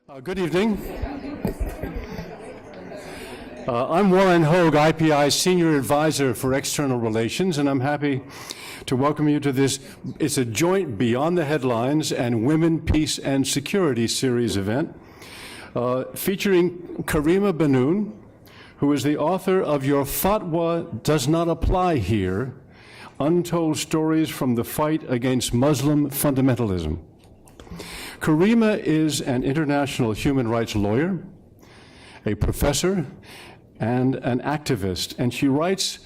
Good evening. I'm Warren Hoge, IPI Senior Adviser for External Relations, and I'm happy to welcome you to this. It's a joint Beyond the Headlines and Women, Peace and Security series event featuring Karima Bennoune, who is the author of Your Fatwa Does Not Apply Here, Untold Stories from the Fight Against Muslim Fundamentalism. Karima is an international human rights lawyer, a professor, and an activist, and she writes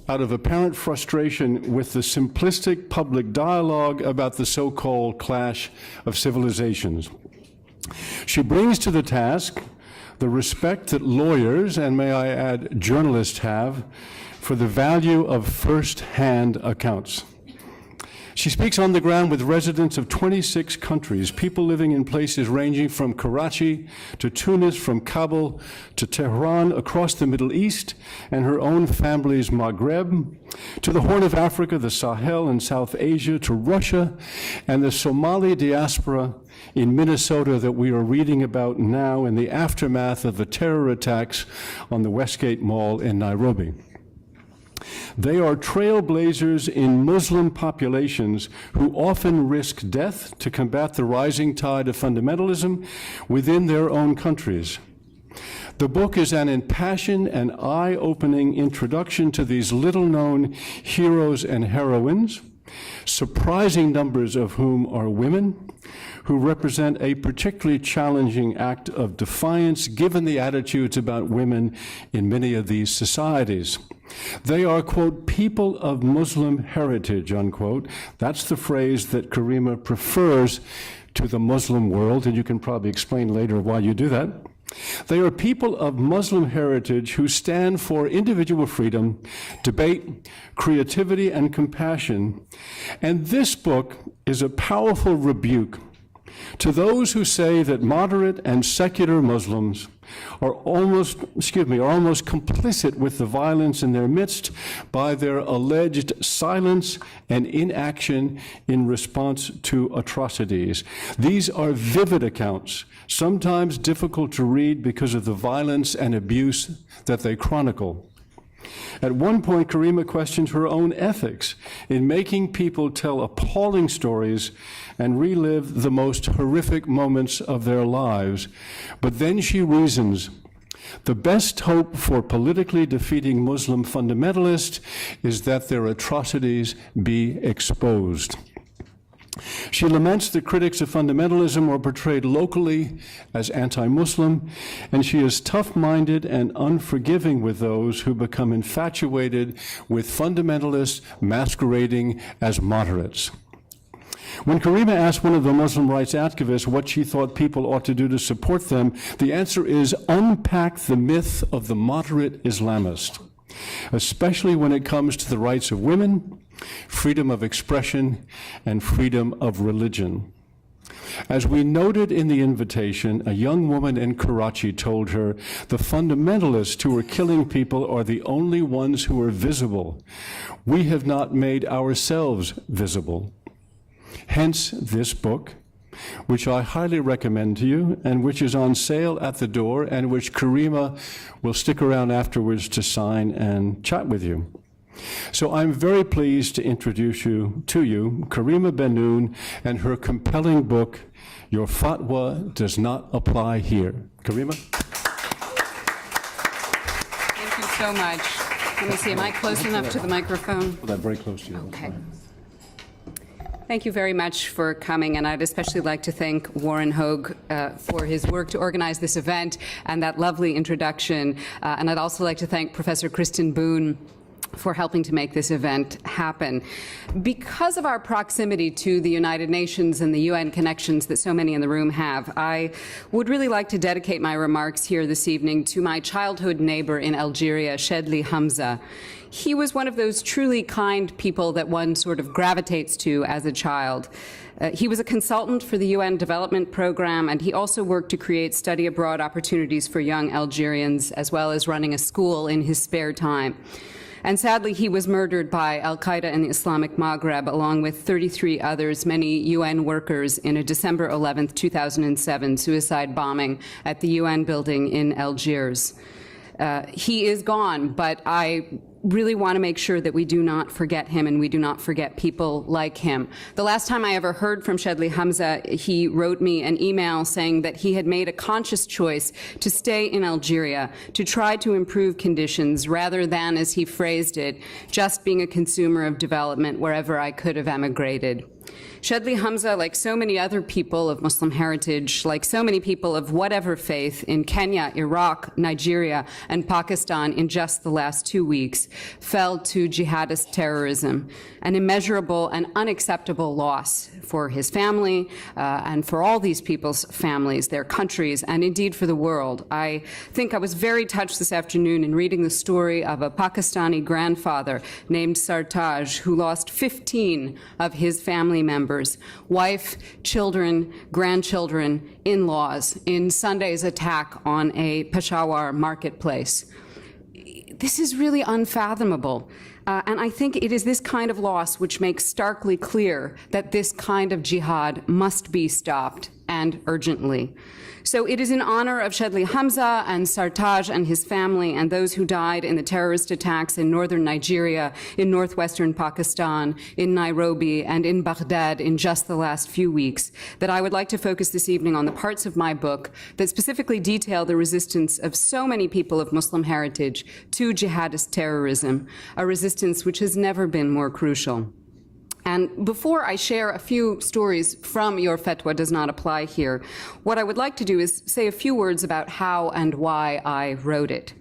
out of apparent frustration with the simplistic public dialogue about the so-called clash of civilizations. She brings to the task the respect that lawyers, and may I add journalists, have for the value of first-hand accounts. She speaks on the ground with residents of 26 countries, people living in places ranging from Karachi to Tunis, from Kabul to Tehran, across the Middle East and her own family's Maghreb, to the Horn of Africa, the Sahel and South Asia, to Russia and the Somali diaspora in Minnesota that we are reading about now in the aftermath of the terror attacks on the Westgate Mall in Nairobi. They are trailblazers in Muslim populations who often risk death to combat the rising tide of fundamentalism within their own countries. The book is an impassioned and eye-opening introduction to these little-known heroes and heroines, surprising numbers of whom are women, who represent a particularly challenging act of defiance given the attitudes about women in many of these societies. They are, quote, people of Muslim heritage, unquote. That's the phrase that Karima prefers to the Muslim world, and you can probably explain later why you do that. They are people of Muslim heritage who stand for individual freedom, debate, creativity, and compassion. And this book is a powerful rebuke to those who say that moderate and secular Muslims are almost complicit with the violence in their midst by their alleged silence and inaction in response to atrocities. These are vivid accounts, sometimes difficult to read because of the violence and abuse that they chronicle. At one point, Karima questions her own ethics in making people tell appalling stories and relive the most horrific moments of their lives. But then she reasons, the best hope for politically defeating Muslim fundamentalists is that their atrocities be exposed. She laments that critics of fundamentalism are portrayed locally as anti-Muslim, and she is tough-minded and unforgiving with those who become infatuated with fundamentalists masquerading as moderates. When Karima asked one of the Muslim rights activists what she thought people ought to do to support them, the answer is unpack the myth of the moderate Islamist, especially when it comes to the rights of women, freedom of expression, and freedom of religion. As we noted in the invitation, a young woman in Karachi told her, the fundamentalists who are killing people are the only ones who are visible. We have not made ourselves visible. Hence this book, which I highly recommend to you, and which is on sale at the door, and which Karima will stick around afterwards to sign and chat with you. So I'm very pleased to introduce you to Karima Bennoune, and her compelling book, Your Fatwa Does Not Apply Here. Karima? Thank you so much. Let me see, am I close enough to the microphone? Well, I'm very close to you. Okay. Thank you very much for coming, and I'd especially like to thank Warren Hoge for his work to organize this event and that lovely introduction. And I'd also like to thank Professor Kristen Boone for helping to make this event happen. Because of our proximity to the United Nations and the UN connections that so many in the room have, I would really like to dedicate my remarks here this evening to my childhood neighbor in Algeria, Shedli Hamza. He was one of those truly kind people that one sort of gravitates to as a child. He was a consultant for the UN Development Program, and he also worked to create study abroad opportunities for young Algerians, as well as running a school in his spare time. And sadly, he was murdered by al-Qaeda in the Islamic Maghreb, along with 33 others, many UN workers, in a December 11th, 2007 suicide bombing at the UN building in Algiers. He is gone, but I really want to make sure that we do not forget him and we do not forget people like him. The last time I ever heard from Shadli Hamza, he wrote me an email saying that he had made a conscious choice to stay in Algeria, to try to improve conditions, rather than, as he phrased it, just being a consumer of development wherever I could have emigrated. Shadli Hamza, like so many other people of Muslim heritage, like so many people of whatever faith in Kenya, Iraq, Nigeria, and Pakistan in just the last 2 weeks, fell to jihadist terrorism, an immeasurable and unacceptable loss for his family and for all these people's families, their countries, and indeed for the world. I think I was very touched this afternoon in reading the story of a Pakistani grandfather named Sartaj, who lost 15 of his family members, wife, children, grandchildren, in-laws, in Sunday's attack on a Peshawar marketplace. This is really unfathomable. And I think it is this kind of loss which makes starkly clear that this kind of jihad must be stopped, and urgently. So it is in honor of Shadli Hamza and Sartaj and his family and those who died in the terrorist attacks in northern Nigeria, in northwestern Pakistan, in Nairobi, and in Baghdad in just the last few weeks that I would like to focus this evening on the parts of my book that specifically detail the resistance of so many people of Muslim heritage to jihadist terrorism, a resistance which has never been more crucial. And before I share a few stories from Your Fatwa Does Not Apply Here, what I would like to do is say a few words about how and why I wrote it.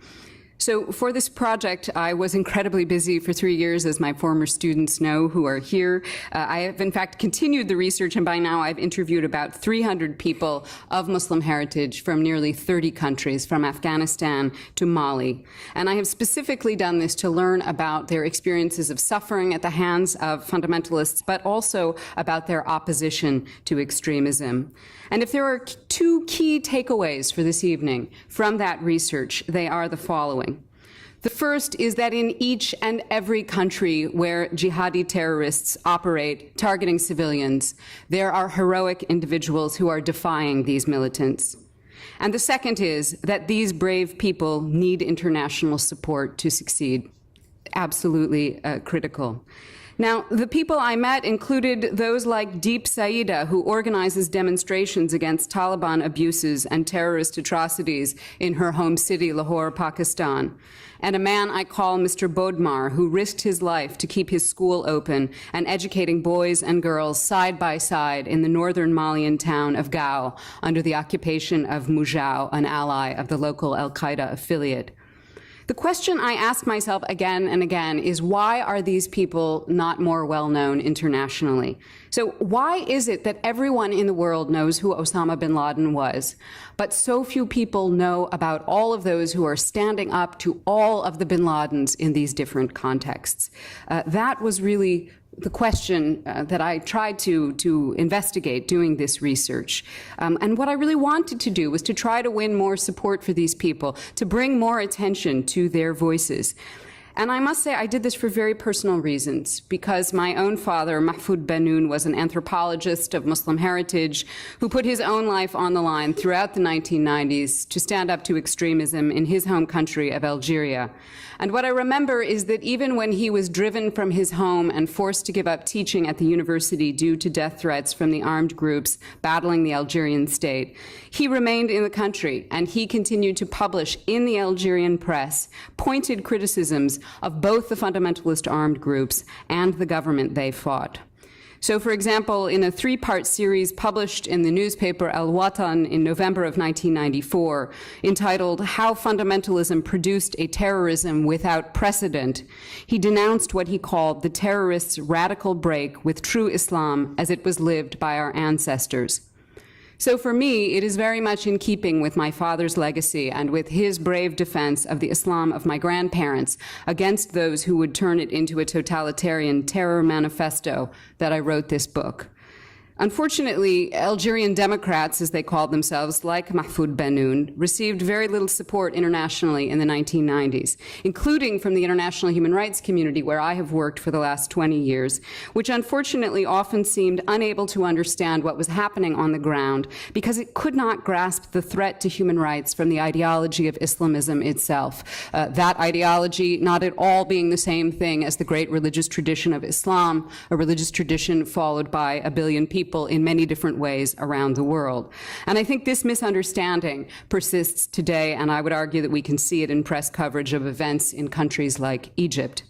So for this project, I was incredibly busy for 3 years, as my former students know who are here. I have, in fact, continued the research, and by now I've interviewed about 300 people of Muslim heritage from nearly 30 countries, from Afghanistan to Mali. And I have specifically done this to learn about their experiences of suffering at the hands of fundamentalists, but also about their opposition to extremism. And if there are two key takeaways for this evening from that research, they are the following. The first is that in each and every country where jihadi terrorists operate targeting civilians, there are heroic individuals who are defying these militants. And the second is that these brave people need international support to succeed. Absolutely critical. Now, the people I met included those like Deep Saida, who organizes demonstrations against Taliban abuses and terrorist atrocities in her home city, Lahore, Pakistan, and a man I call Mr. Bodmar, who risked his life to keep his school open and educating boys and girls side by side in the northern Malian town of Gao under the occupation of Mujao, an ally of the local al-Qaeda affiliate. The question I ask myself again and again is, why are these people not more well-known internationally? So why is it that everyone in the world knows who Osama bin Laden was, but so few people know about all of those who are standing up to all of the bin Ladens in these different contexts? That was really the question that I tried to investigate doing this research. And what I really wanted to do was to try to win more support for these people, to bring more attention to their voices. And I must say I did this for very personal reasons, because my own father, Mahfoud Bennoune, was an anthropologist of Muslim heritage who put his own life on the line throughout the 1990s to stand up to extremism in his home country of Algeria. And what I remember is that even when he was driven from his home and forced to give up teaching at the university due to death threats from the armed groups battling the Algerian state, he remained in the country, and he continued to publish in the Algerian press pointed criticisms of both the fundamentalist armed groups and the government they fought. So, for example, in a 3-part series published in the newspaper Al Watan in November of 1994, entitled How Fundamentalism Produced a Terrorism Without Precedent, he denounced what he called the terrorists' radical break with true Islam as it was lived by our ancestors. So for me, it is very much in keeping with my father's legacy and with his brave defense of the Islam of my grandparents against those who would turn it into a totalitarian terror manifesto that I wrote this book. Unfortunately, Algerian Democrats, as they called themselves, like Mahfoud Bennoune, received very little support internationally in the 1990s, including from the international human rights community, where I have worked for the last 20 years, which unfortunately often seemed unable to understand what was happening on the ground because it could not grasp the threat to human rights from the ideology of Islamism itself. That ideology not at all being the same thing as the great religious tradition of Islam, a religious tradition followed by a billion people in many different ways around the world. And I think this misunderstanding persists today, and I would argue that we can see it in press coverage of events in countries like Egypt.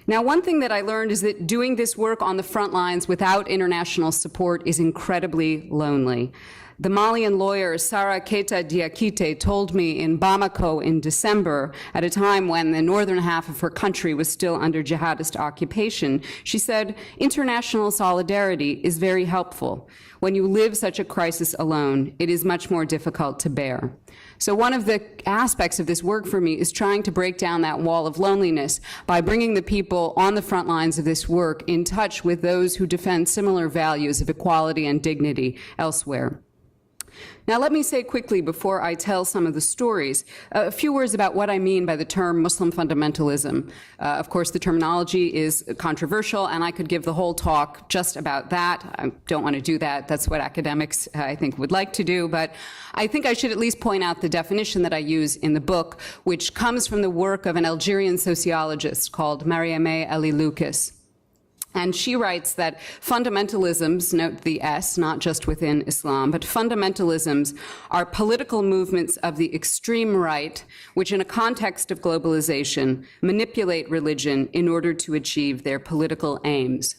Now, one thing that I learned is that doing this work on the front lines without international support is incredibly lonely. The Malian lawyer Sara Keita Diakite told me in Bamako in December, at a time when the northern half of her country was still under jihadist occupation, she said, "International solidarity is very helpful. When you live such a crisis alone, it is much more difficult to bear." So one of the aspects of this work for me is trying to break down that wall of loneliness by bringing the people on the front lines of this work in touch with those who defend similar values of equality and dignity elsewhere. Now, let me say quickly, before I tell some of the stories, a few words about what I mean by the term Muslim fundamentalism. Of course, the terminology is controversial, and I could give the whole talk just about that. I don't want to do that. That's what academics, I think, would like to do. But I think I should at least point out the definition that I use in the book, which comes from the work of an Algerian sociologist called Mariameh Ali Lucas. And she writes that fundamentalisms, note the S, not just within Islam, but fundamentalisms are political movements of the extreme right, which in a context of globalization manipulate religion in order to achieve their political aims.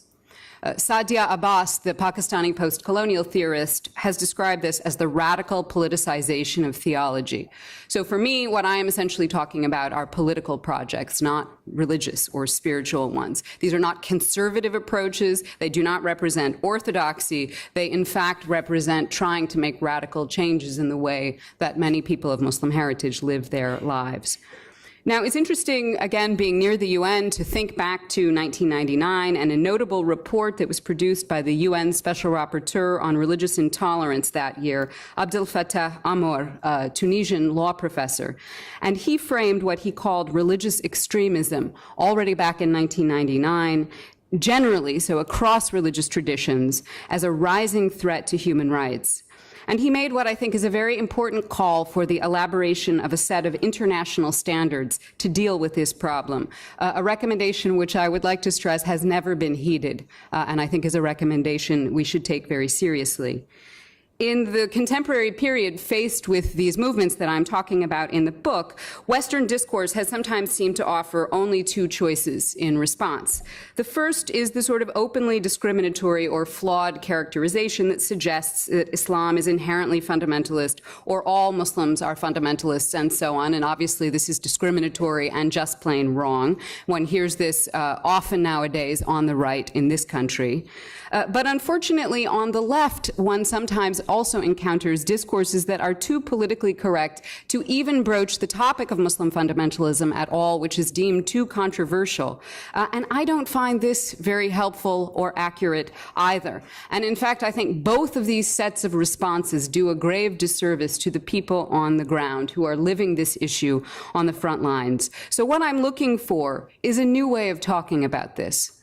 Saadia Abbas, the Pakistani post-colonial theorist, has described this as the radical politicization of theology. So for me, what I am essentially talking about are political projects, not religious or spiritual ones. These are not conservative approaches. They do not represent orthodoxy. They, in fact, represent trying to make radical changes in the way that many people of Muslim heritage live their lives. Now, it's interesting, again, being near the UN, to think back to 1999 and a notable report that was produced by the UN Special Rapporteur on Religious Intolerance that year, Abdel Fattah Amour, a Tunisian law professor. And he framed what he called religious extremism already back in 1999, generally, so across religious traditions, as a rising threat to human rights. And he made what I think is a very important call for the elaboration of a set of international standards to deal with this problem, a recommendation which I would like to stress has never been heeded, and I think is a recommendation we should take very seriously. In the contemporary period faced with these movements that I'm talking about in the book, Western discourse has sometimes seemed to offer only two choices in response. The first is the sort of openly discriminatory or flawed characterization that suggests that Islam is inherently fundamentalist or all Muslims are fundamentalists and so on. And obviously this is discriminatory and just plain wrong. One hears this often nowadays on the right in this country. But unfortunately, on the left, one sometimes also encounters discourses that are too politically correct to even broach the topic of Muslim fundamentalism at all, which is deemed too controversial. And I don't find this very helpful or accurate either. And in fact, I think both of these sets of responses do a grave disservice to the people on the ground who are living this issue on the front lines. So what I'm looking for is a new way of talking about this.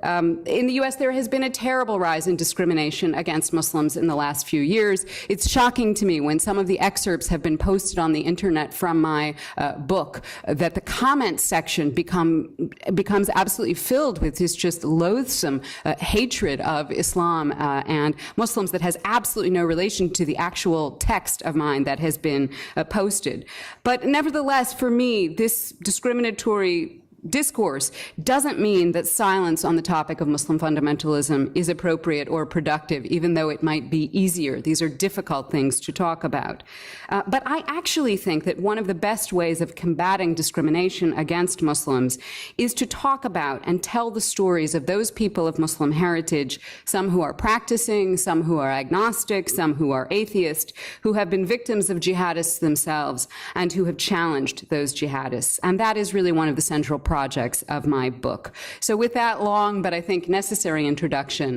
In the U.S., there has been a terrible rise in discrimination against Muslims in the last few years. It's shocking to me when some of the excerpts have been posted on the internet from my book that the comment section becomes absolutely filled with this just loathsome hatred of Islam and Muslims that has absolutely no relation to the actual text of mine that has been posted. But nevertheless, for me, this discriminatory discourse doesn't mean that silence on the topic of Muslim fundamentalism is appropriate or productive, even though it might be easier. These are difficult things to talk about. But I actually think that one of the best ways of combating discrimination against Muslims is to talk about and tell the stories of those people of Muslim heritage, some who are practicing, some who are agnostic, some who are atheist, who have been victims of jihadists themselves and who have challenged those jihadists. And that is really one of the central projects of my book. So with that long but I think necessary introduction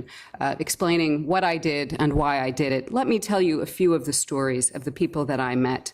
explaining what I did and why I did it, let me tell you a few of the stories of the people that I met.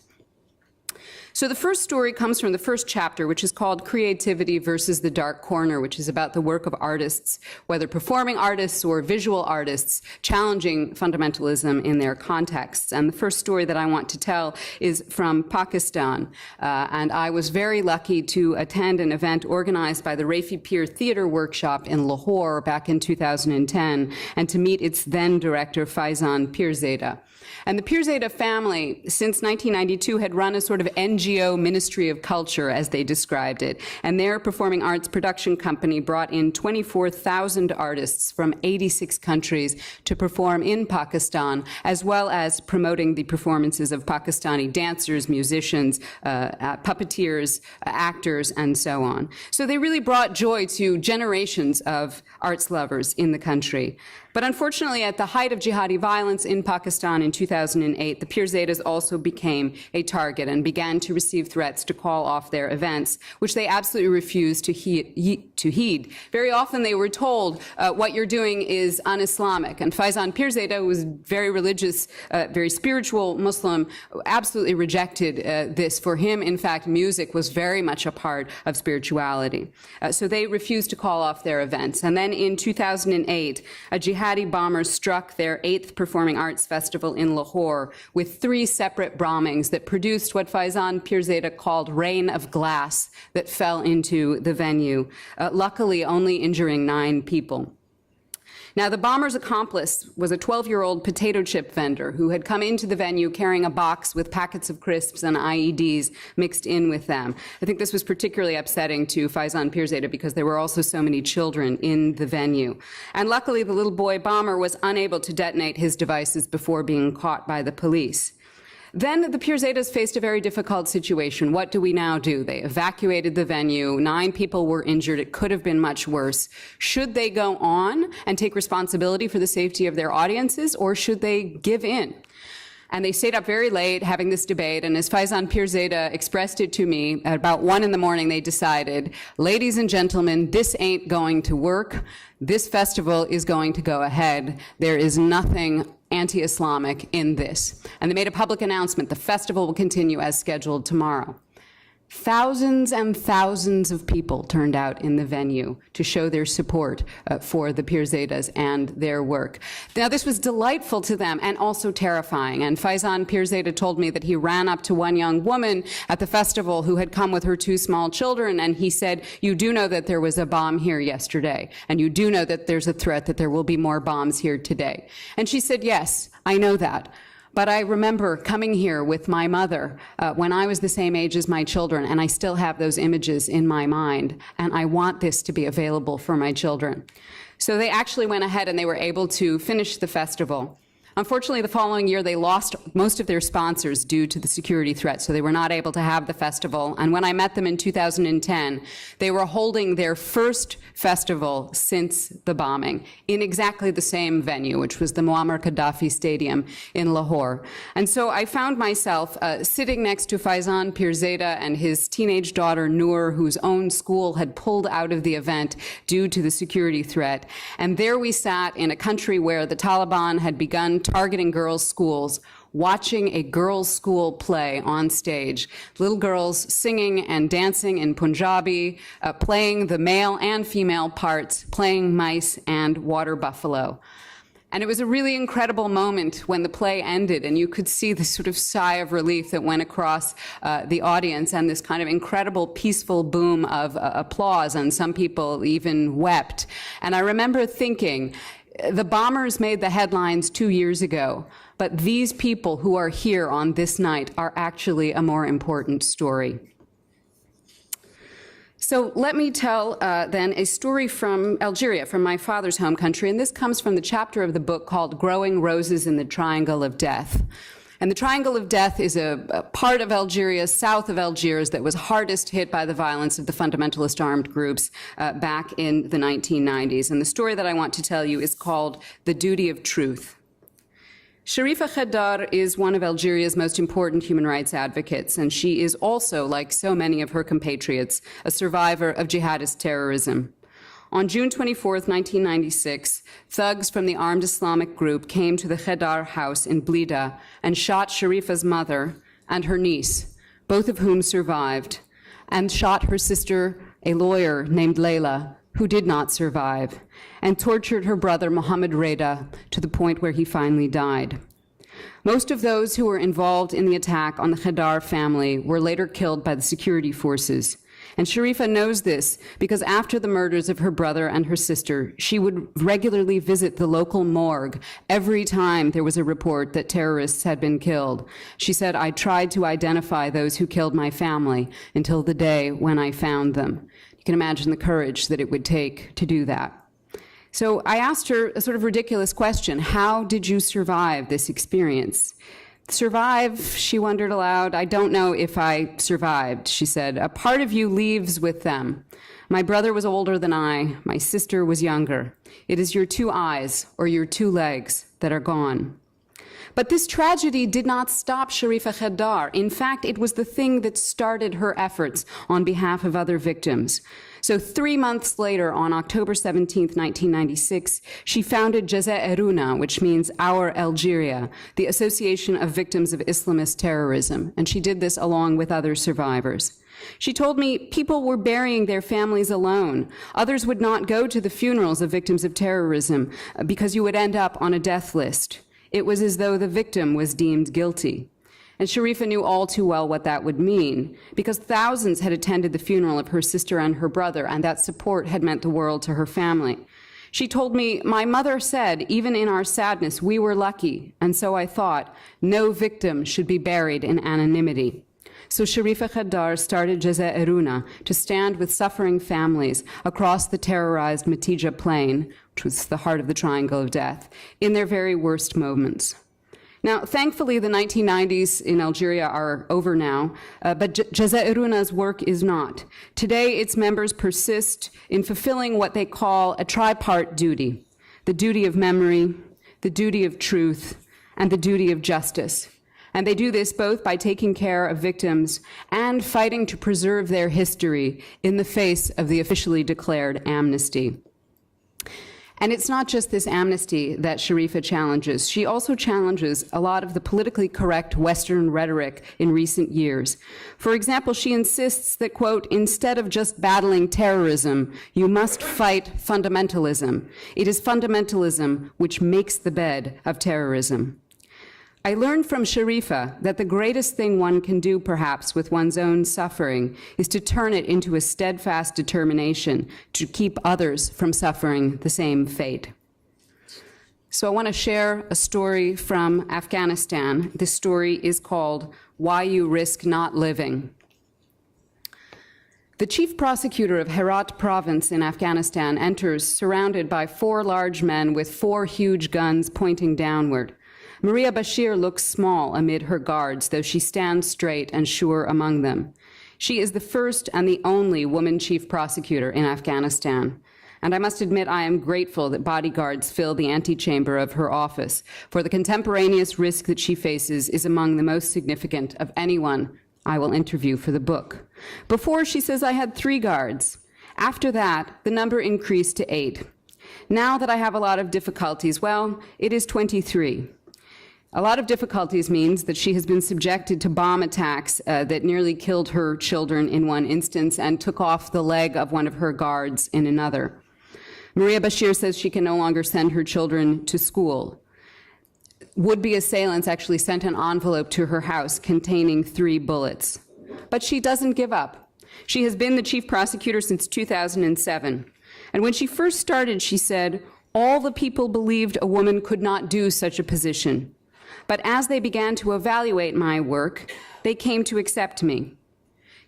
So the first story comes from the first chapter, which is called Creativity versus the Dark Corner, which is about the work of artists, whether performing artists or visual artists, challenging fundamentalism in their contexts. And the first story that I want to tell is from Pakistan. And I was very lucky to attend an event organized by the Rafi Peer Theater Workshop in Lahore back in 2010, and to meet its then director, Faizan Pirzada. And the Pirzada family, since 1992, had run a sort of NGO Ministry of Culture, as they described it. And their performing arts production company brought in 24,000 artists from 86 countries to perform in Pakistan, as well as promoting the performances of Pakistani dancers, musicians, puppeteers, actors, and so on. So they really brought joy to generations of arts lovers in the country. But unfortunately, at the height of jihadi violence in Pakistan in 2008, the Pirzadas also became a target and began to receive threats to call off their events, which they absolutely refused to heed. Very often they were told, what you're doing is un-Islamic. And Faizan Pirzada, who was very religious, very spiritual Muslim, absolutely rejected this. For him, in fact, music was very much a part of spirituality. So they refused to call off their events. And then in 2008, a jihadi bombers struck their 8th Performing Arts Festival in Lahore with 3 separate bombings that produced what Faizan Pirzada called rain of glass that fell into the venue, luckily only injuring 9 people. Now, the bomber's accomplice was a 12-year-old potato chip vendor who had come into the venue carrying a box with packets of crisps and IEDs mixed in with them. I think this was particularly upsetting to Faizan Pirzada because there were also so many children in the venue. And luckily, the little boy bomber was unable to detonate his devices before being caught by the police. Then the Pirzadas faced a very difficult situation. What do we now do? They evacuated the venue. 9 people were injured. It could have been much worse. Should they go on and take responsibility for the safety of their audiences, or should they give in? And they stayed up very late having this debate, and as Faizan Pirzada expressed it to me, at about 1 in the morning, they decided, ladies and gentlemen, this ain't going to work. This festival is going to go ahead. There is nothing anti-Islamic in this. And they made a public announcement. The festival will continue as scheduled tomorrow. Thousands and thousands of people turned out in the venue to show their support for the Pirzadas and their work. Now, this was delightful to them and also terrifying. And Faizan Pirzada told me that he ran up to one young woman at the festival who had come with her 2 small children, and he said, you do know that there was a bomb here yesterday, and you do know that there's a threat that there will be more bombs here today. And she said, yes, I know that. But I remember coming here with my mother when I was the same age as my children, and I still have those images in my mind, and I want this to be available for my children. So they actually went ahead and they were able to finish the festival. Unfortunately, the following year, they lost most of their sponsors due to the security threat, so they were not able to have the festival. And when I met them in 2010, they were holding their first festival since the bombing in exactly the same venue, which was the Muammar Gaddafi Stadium in Lahore. And so I found myself sitting next to Faizan Pirzada and his teenage daughter, Noor, whose own school had pulled out of the event due to the security threat. And there we sat in a country where the Taliban had begun targeting girls' schools, watching a girls' school play on stage. Little girls singing and dancing in Punjabi, playing the male and female parts, playing mice and water buffalo. And it was a really incredible moment when the play ended, and you could see this sort of sigh of relief that went across the audience, and this kind of incredible peaceful boom of applause, and some people even wept. And I remember thinking, the bombers made the headlines 2 years ago, but these people who are here on this night are actually a more important story. So let me tell then a story from Algeria, from my father's home country, and this comes from the chapter of the book called Growing Roses in the Triangle of Death. And the Triangle of Death is a part of Algeria, south of Algiers, that was hardest hit by the violence of the fundamentalist armed groups back in the 1990s. And the story that I want to tell you is called The Duty of Truth. Sharifa Khaddar is one of Algeria's most important human rights advocates, and she is also, like so many of her compatriots, a survivor of jihadist terrorism. On June 24, 1996, thugs from the armed Islamic group came to the Khaddar house in Blida and shot Sharifa's mother and her niece, both of whom survived, and shot her sister, a lawyer named Layla, who did not survive, and tortured her brother, Mohammed Reda, to the point where he finally died. Most of those who were involved in the attack on the Khaddar family were later killed by the security forces. And Sharifa knows this because after the murders of her brother and her sister, she would regularly visit the local morgue every time there was a report that terrorists had been killed. She said, "I tried to identify those who killed my family until the day when I found them." You can imagine the courage that it would take to do that. So I asked her a sort of ridiculous question: how did you survive this experience? Survive, she wondered aloud. I don't know if I survived, she said. A part of you leaves with them. My brother was older than I. My sister was younger. It is your two eyes or your two legs that are gone. But this tragedy did not stop Sharifa Khaddar. In fact, it was the thing that started her efforts on behalf of other victims. So 3 months later, on October 17, 1996, she founded Jazairuna, which means Our Algeria, the Association of Victims of Islamist Terrorism, and she did this along with other survivors. She told me people were burying their families alone. Others would not go to the funerals of victims of terrorism because you would end up on a death list. It was as though the victim was deemed guilty. And Sharifa knew all too well what that would mean, because thousands had attended the funeral of her sister and her brother, and that support had meant the world to her family. She told me, "My mother said, even in our sadness, we were lucky, and so I thought, no victim should be buried in anonymity." So Sharifa Khaddar started Jazairuna to stand with suffering families across the terrorized Matija Plain, which was the heart of the Triangle of Death, in their very worst moments. Now, thankfully, the 1990s in Algeria are over now, but Jazairuna's work is not. Today, its members persist in fulfilling what they call a tripart duty: the duty of memory, the duty of truth, and the duty of justice. And they do this both by taking care of victims and fighting to preserve their history in the face of the officially declared amnesty. And it's not just this amnesty that Sharifa challenges. She also challenges a lot of the politically correct Western rhetoric in recent years. For example, she insists that, quote, "instead of just battling terrorism, you must fight fundamentalism. It is fundamentalism which makes the bed of terrorism." I learned from Sharifa that the greatest thing one can do, perhaps, with one's own suffering is to turn it into a steadfast determination to keep others from suffering the same fate. So I want to share a story from Afghanistan. This story is called "Why You Risk Not Living." The chief prosecutor of Herat province in Afghanistan enters surrounded by 4 large men with 4 huge guns pointing downward. Maria Bashir looks small amid her guards, though she stands straight and sure among them. She is the first and the only woman chief prosecutor in Afghanistan. And I must admit I am grateful that bodyguards fill the antechamber of her office, for the contemporaneous risk that she faces is among the most significant of anyone I will interview for the book. Before, she says, I had 3 guards. After that, the number increased to 8. Now that I have a lot of difficulties, well, it is 23. A lot of difficulties means that she has been subjected to bomb attacks that nearly killed her children in one instance and took off the leg of one of her guards in another. Maria Bashir says she can no longer send her children to school. Would-be assailants actually sent an envelope to her house containing 3 bullets. But she doesn't give up. She has been the chief prosecutor since 2007. And when she first started, she said, all the people believed a woman could not do such a position. But as they began to evaluate my work, they came to accept me.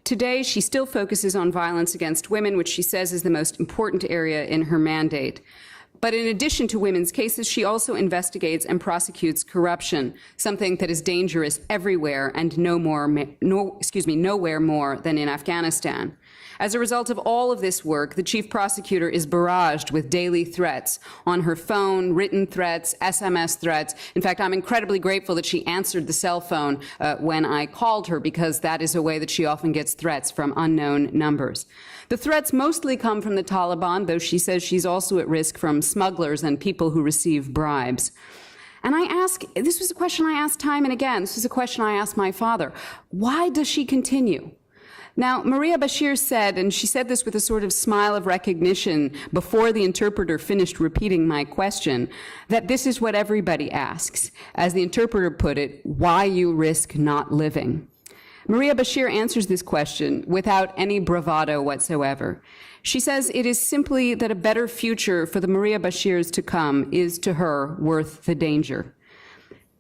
Today, she still focuses on violence against women, which she says is the most important area in her mandate. But in addition to women's cases, she also investigates and prosecutes corruption, something that is dangerous everywhere and nowhere more than in Afghanistan. As a result of all of this work, the chief prosecutor is barraged with daily threats on her phone, written threats, SMS threats. In fact, I'm incredibly grateful that she answered the cell phone when I called her, because that is a way that she often gets threats from unknown numbers. The threats mostly come from the Taliban, though she says she's also at risk from smugglers and people who receive bribes. And this was a question I asked time and again. This was a question I asked my father. Why does she continue? Now, Maria Bashir said, and she said this with a sort of smile of recognition before the interpreter finished repeating my question, that this is what everybody asks. As the interpreter put it, why you risk not living? Maria Bashir answers this question without any bravado whatsoever. She says it is simply that a better future for the Maria Bashirs to come is to her worth the danger.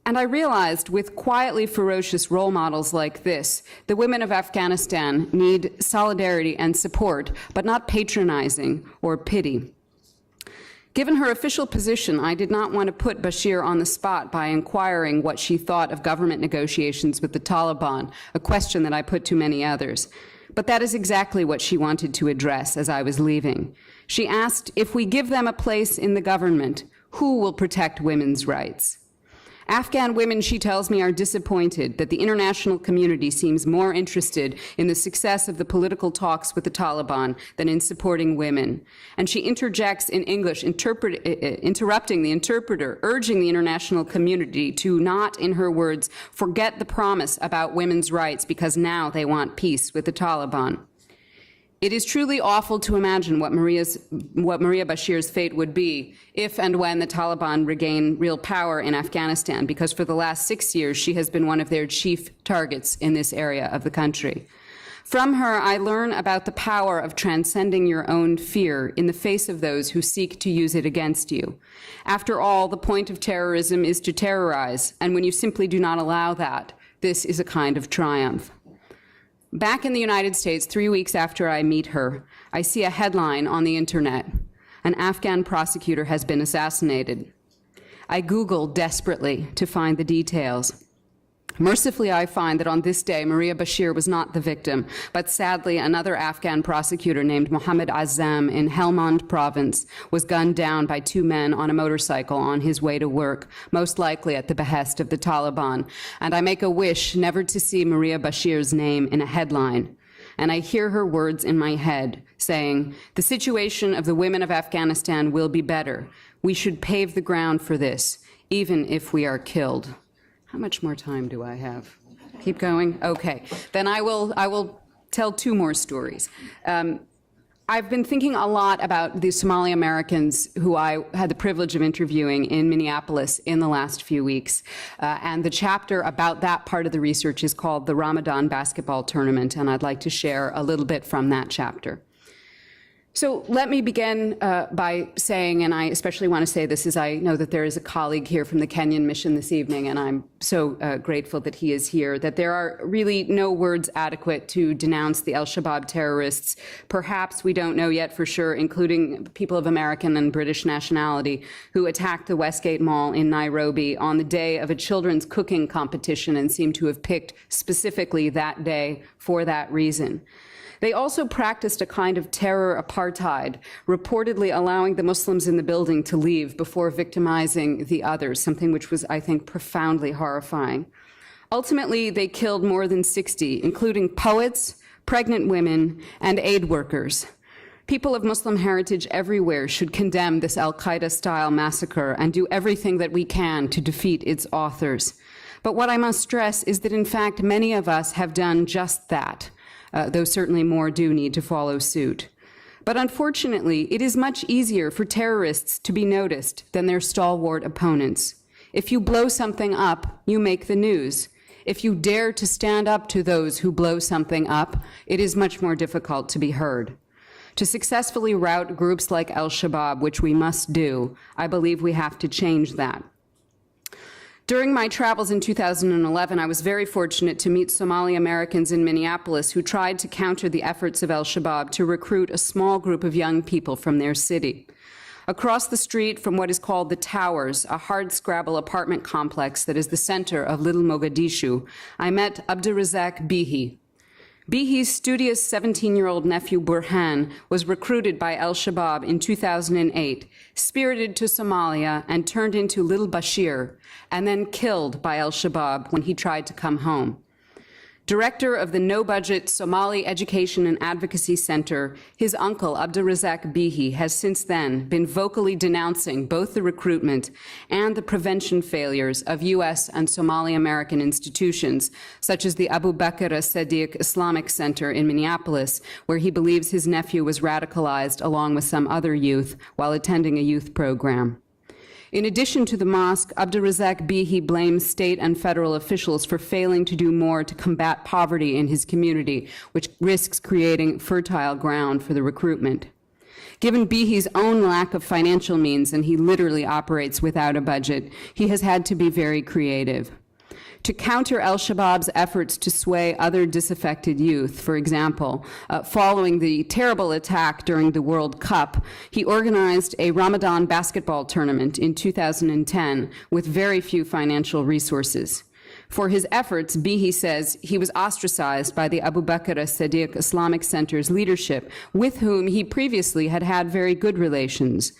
And I realized with quietly ferocious role models like this, the women of Afghanistan need solidarity and support, but not patronizing or pity. Given her official position, I did not want to put Bashir on the spot by inquiring what she thought of government negotiations with the Taliban, a question that I put to many others. But that is exactly what she wanted to address as I was leaving. She asked, if we give them a place in the government, who will protect women's rights? Afghan women, she tells me, are disappointed that the international community seems more interested in the success of the political talks with the Taliban than in supporting women. And she interjects in English, interrupting the interpreter, urging the international community to not, in her words, forget the promise about women's rights because now they want peace with the Taliban. It is truly awful to imagine what Maria Bashir's fate would be if and when the Taliban regain real power in Afghanistan, because for the last 6 years she has been one of their chief targets in this area of the country. From her, I learn about the power of transcending your own fear in the face of those who seek to use it against you. After all, the point of terrorism is to terrorize, and when you simply do not allow that, this is a kind of triumph. Back in the United States, 3 weeks after I meet her, I see a headline on the internet. An Afghan prosecutor has been assassinated. I Google desperately to find the details. Mercifully, I find that on this day, Maria Bashir was not the victim, but sadly, another Afghan prosecutor named Mohammed Azam in Helmand province was gunned down by 2 men on a motorcycle on his way to work, most likely at the behest of the Taliban. And I make a wish never to see Maria Bashir's name in a headline. And I hear her words in my head saying, the situation of the women of Afghanistan will be better. We should pave the ground for this, even if we are killed. How much more time do I have? Keep going? Okay. Then I will tell 2 more stories. I've been thinking a lot about the Somali Americans who I had the privilege of interviewing in Minneapolis in the last few weeks. And the chapter about that part of the research is called The Ramadan Basketball Tournament, and I'd like to share a little bit from that chapter. So let me begin by saying, and I especially want to say this as I know that there is a colleague here from the Kenyan mission this evening, and I'm so grateful that he is here, that there are really no words adequate to denounce the AlShabaab terrorists. Perhaps we don't know yet for sure, including people of American and British nationality, who attacked the Westgate Mall in Nairobi on the day of a children's cooking competition and seem to have picked specifically that day for that reason. They also practiced a kind of terror apartheid, reportedly allowing the Muslims in the building to leave before victimizing the others, something which was, I think, profoundly horrifying. Ultimately, they killed more than 60, including poets, pregnant women, and aid workers. People of Muslim heritage everywhere should condemn this al-Qaeda-style massacre and do everything that we can to defeat its authors. But what I must stress is that, in fact, many of us have done just that. Though certainly more do need to follow suit. But unfortunately, it is much easier for terrorists to be noticed than their stalwart opponents. If you blow something up, you make the news. If you dare to stand up to those who blow something up, it is much more difficult to be heard. To successfully rout groups like AlShabaab, which we must do, I believe we have to change that. During my travels in 2011, I was very fortunate to meet Somali Americans in Minneapolis who tried to counter the efforts of AlShabaab to recruit a small group of young people from their city. Across the street from what is called the Towers, a hardscrabble apartment complex that is the center of Little Mogadishu, I met Abdulrazaq Bihi. Bihi's studious 17-year-old nephew Burhan was recruited by AlShabaab in 2008, spirited to Somalia, and turned into little Bashir, and then killed by AlShabaab when he tried to come home. Director of the no-budget Somali Education and Advocacy Center, his uncle, Abdulrazaq Bihi, has since then been vocally denouncing both the recruitment and the prevention failures of U.S. and Somali American institutions, such as the Abu Bakr as-Siddiq Islamic Center in Minneapolis, where he believes his nephew was radicalized along with some other youth while attending a youth program. In addition to the mosque, Abdulrazaq Bihi blames state and federal officials for failing to do more to combat poverty in his community, which risks creating fertile ground for the recruitment. Given Bihi's own lack of financial means, and he literally operates without a budget, he has had to be very creative. To counter AlShabaab's efforts to sway other disaffected youth, for example, following the terrible attack during the World Cup, he organized a Ramadan basketball tournament in 2010 with very few financial resources. For his efforts, Bihi says he was ostracized by the Abu Bakr as-Siddiq Islamic Center's leadership, with whom he previously had had very good relations.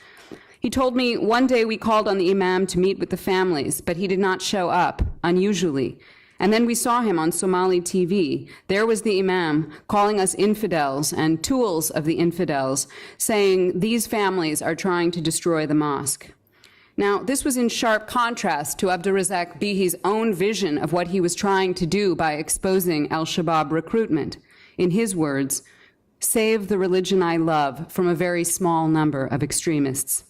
He told me one day we called on the Imam to meet with the families, but he did not show up, unusually. And then we saw him on Somali TV. There was the Imam calling us infidels and tools of the infidels, saying these families are trying to destroy the mosque. Now, this was in sharp contrast to Abdulrazaq Bihi's own vision of what he was trying to do by exposing AlShabaab recruitment. In his words, save the religion I love from a very small number of extremists.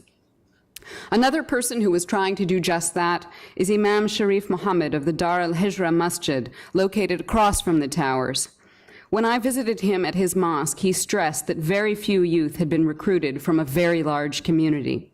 Another person who was trying to do just that is Imam Sharif Muhammad of the Dar al-Hijra Masjid, located across from the towers. When I visited him at his mosque, he stressed that very few youth had been recruited from a very large community.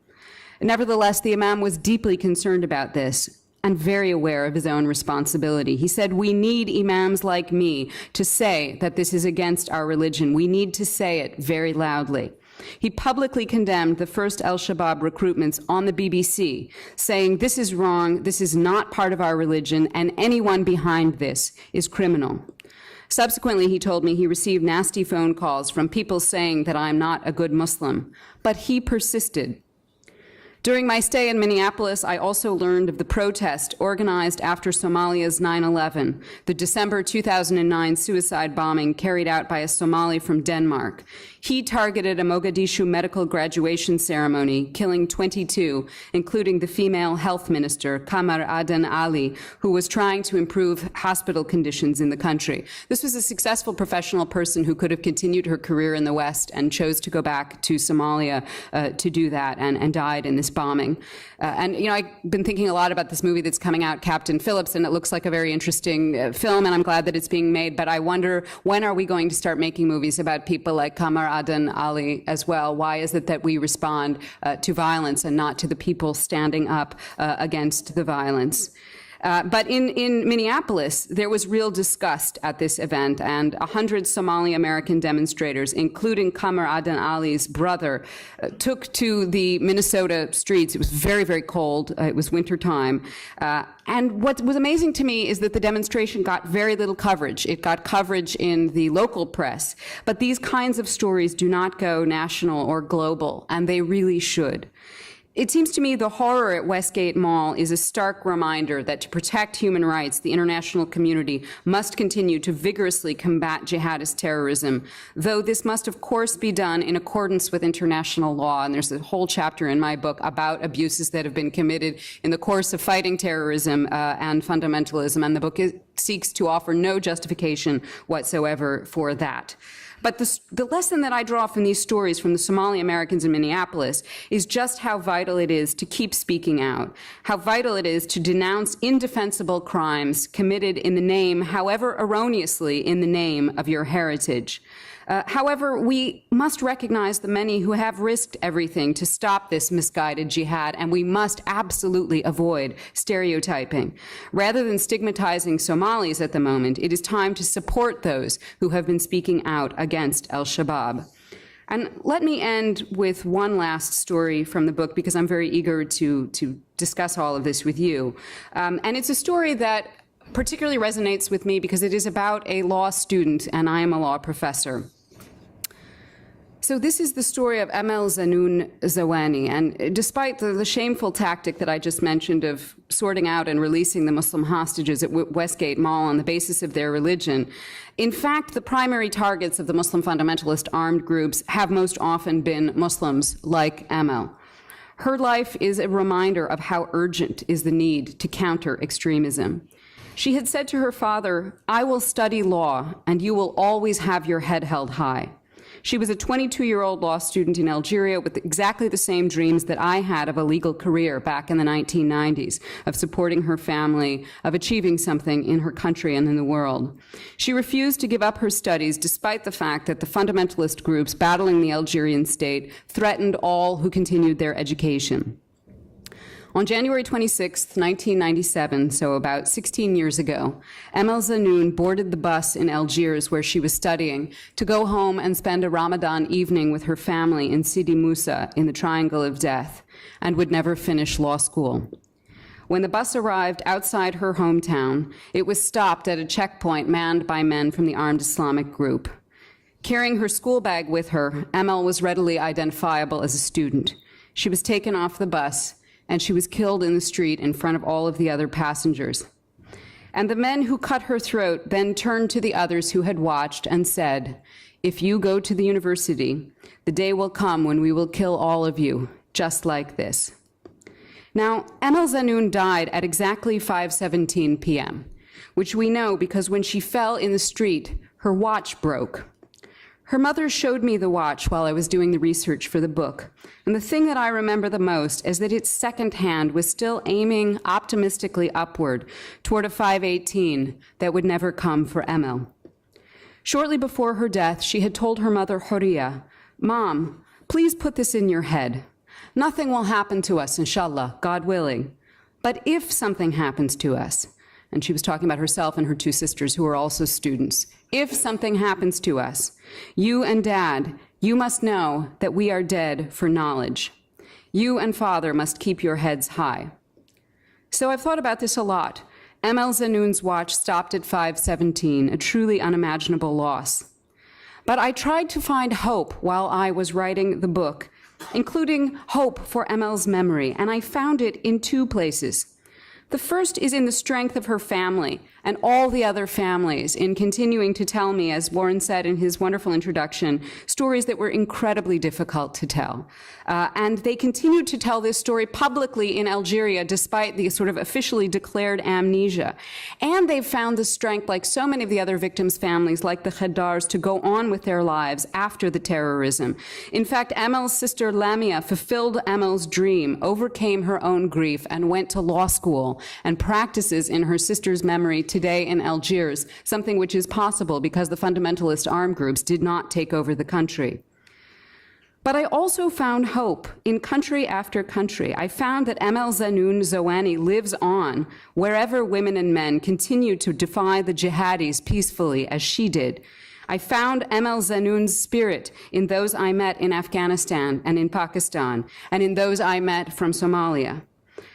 Nevertheless, the Imam was deeply concerned about this and very aware of his own responsibility. He said, we need imams like me to say that this is against our religion. We need to say it very loudly. He publicly condemned the first AlShabaab recruitments on the BBC, saying this is wrong, this is not part of our religion, and anyone behind this is criminal. Subsequently, he told me he received nasty phone calls from people saying that I'm not a good Muslim, but he persisted. During my stay in Minneapolis, I also learned of the protest organized after Somalia's 9/11, the December 2009 suicide bombing carried out by a Somali from Denmark. He targeted a Mogadishu medical graduation ceremony, killing 22, including the female health minister, Kamar Aden Ali, who was trying to improve hospital conditions in the country. This was a successful professional person who could have continued her career in the West and chose to go back to Somalia to do that and died in this bombing. And, you know, I've been thinking a lot about this movie that's coming out, Captain Phillips, and it looks like a very interesting film, and I'm glad that it's being made, but I wonder, when are we going to start making movies about people like Kamar Aden Ali as well? Why is it that we respond to violence and not to the people standing up against the violence? But in Minneapolis, there was real disgust at this event, and 100 Somali American demonstrators, including Kamar Aden Ali's brother, took to the Minnesota streets. It was very, very cold. It was wintertime. And what was amazing to me is that the demonstration got very little coverage. It got coverage in the local press. But these kinds of stories do not go national or global, and they really should. It seems to me the horror at Westgate Mall is a stark reminder that to protect human rights, the international community must continue to vigorously combat jihadist terrorism, though this must, of course, be done in accordance with international law. And there's a whole chapter in my book about abuses that have been committed in the course of fighting terrorism and fundamentalism, and the book seeks to offer no justification whatsoever for that. But the lesson that I draw from these stories from the Somali Americans in Minneapolis is just how vital it is to keep speaking out, how vital it is to denounce indefensible crimes committed in the name, however erroneously, in the name of your heritage. However, we must recognize the many who have risked everything to stop this misguided jihad, and we must absolutely avoid stereotyping. Rather than stigmatizing Somalis at the moment, it is time to support those who have been speaking out against AlShabaab. And let me end with one last story from the book, because I'm very eager to discuss all of this with you. And it's a story that particularly resonates with me because it is about a law student, and I am a law professor. So this is the story of Emel Zanoun Zawani, and despite the shameful tactic that I just mentioned of sorting out and releasing the Muslim hostages at Westgate Mall on the basis of their religion, in fact, the primary targets of the Muslim fundamentalist armed groups have most often been Muslims like Emel. Her life is a reminder of how urgent is the need to counter extremism. She had said to her father, "I will study law, and you will always have your head held high." She was a 22-year-old law student in Algeria with exactly the same dreams that I had of a legal career back in the 1990s, of supporting her family, of achieving something in her country and in the world. She refused to give up her studies despite the fact that the fundamentalist groups battling the Algerian state threatened all who continued their education. On January 26, 1997, so about 16 years ago, Emel Zanoun boarded the bus in Algiers where she was studying to go home and spend a Ramadan evening with her family in Sidi Moussa in the Triangle of Death, and would never finish law school. When the bus arrived outside her hometown, it was stopped at a checkpoint manned by men from the armed Islamic group. Carrying her school bag with her, Emel was readily identifiable as a student. She was taken off the bus, and she was killed in the street in front of all of the other passengers. And the men who cut her throat then turned to the others who had watched and said, "If you go to the university, the day will come when we will kill all of you, just like this." Now, Emel Zanoun died at exactly 5:17 p.m., which we know because when she fell in the street, her watch broke. Her mother showed me the watch while I was doing the research for the book, and the thing that I remember the most is that its second hand was still aiming optimistically upward toward a 5:18 that would never come for Emel. Shortly before her death, she had told her mother, Horia, "Mom, please put this in your head. Nothing will happen to us, inshallah, God willing. But if something happens to us," and she was talking about herself and her two sisters who were also students, "if something happens to us, you and Dad, you must know that we are dead for knowledge. You and Father must keep your heads high." So I've thought about this a lot. Emel Zanoun's watch stopped at 5:17, a truly unimaginable loss. But I tried to find hope while I was writing the book, including hope for Emel's memory, and I found it in two places. The first is in the strength of her family and all the other families in continuing to tell me, as Warren said in his wonderful introduction, stories that were incredibly difficult to tell. And they continued to tell this story publicly in Algeria despite the sort of officially declared amnesia. And they've found the strength, like so many of the other victims' families, like the Khaddars, to go on with their lives after the terrorism. In fact, Emel's sister Lamia fulfilled Emel's dream, overcame her own grief, and went to law school and practices in her sister's memory today in Algiers, something which is possible because the fundamentalist armed groups did not take over the country. But I also found hope in country after country. I found that Emel Zanoun Zawani lives on wherever women and men continue to defy the jihadis peacefully as she did. I found Emel Zanoun's spirit in those I met in Afghanistan and in Pakistan, and in those I met from Somalia.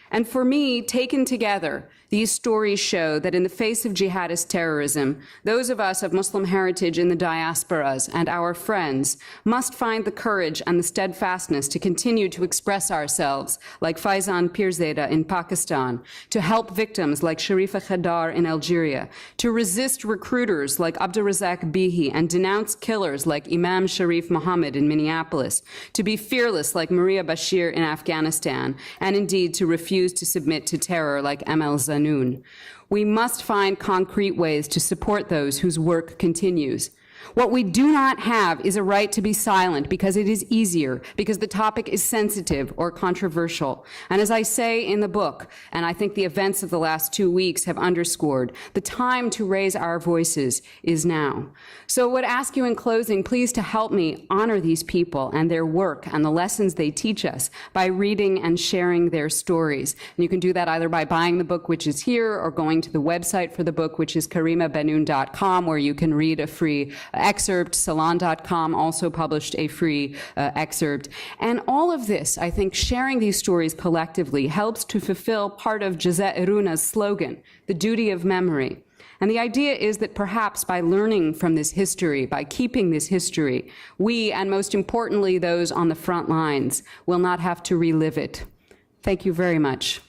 And for me, taken together, these stories show that in the face of jihadist terrorism, those of us of Muslim heritage in the diasporas and our friends must find the courage and the steadfastness to continue to express ourselves, like Faizan Pirzada in Pakistan, to help victims like Sharifa Khaddar in Algeria, to resist recruiters like Abdulrazaq Bihi and denounce killers like Imam Sharif Muhammad in Minneapolis, to be fearless like Maria Bashir in Afghanistan, and indeed to refuse to submit to terror like Emel Zanoun. We must find concrete ways to support those whose work continues. What we do not have is a right to be silent because it is easier, because the topic is sensitive or controversial. And as I say in the book, and I think the events of the last 2 weeks have underscored, the time to raise our voices is now. So I would ask you in closing, please to help me honor these people and their work and the lessons they teach us by reading and sharing their stories. And you can do that either by buying the book, which is here, or going to the website for the book, which is KarimaBennoune.com, where you can read a free excerpt. Salon.com also published a free excerpt. And all of this, I think, sharing these stories collectively helps to fulfill part of Jazairuna's slogan, the duty of memory. And the idea is that perhaps by learning from this history, by keeping this history, we, and most importantly those on the front lines, will not have to relive it. Thank you very much.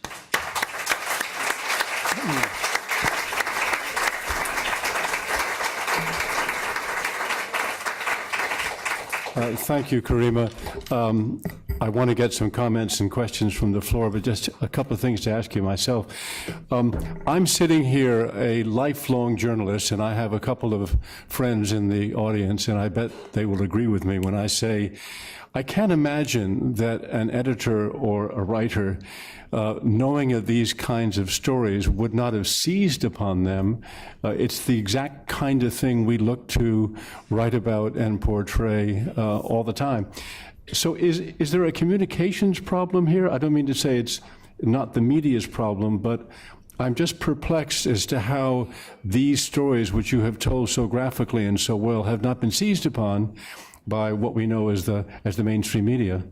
Thank you, Karima. I want to get some comments and questions from the floor, but just a couple of things to ask you myself. I'm sitting here, a lifelong journalist, and I have a couple of friends in the audience, and I bet they will agree with me when I say I can't imagine that an editor or a writer, knowing of these kinds of stories, would not have seized upon them. It's the exact kind of thing we look to write about and portray all the time. So is there a communications problem here? I don't mean to say it's not the media's problem, but I'm just perplexed as to how these stories, which you have told so graphically and so well, have not been seized upon by what we know as the mainstream media.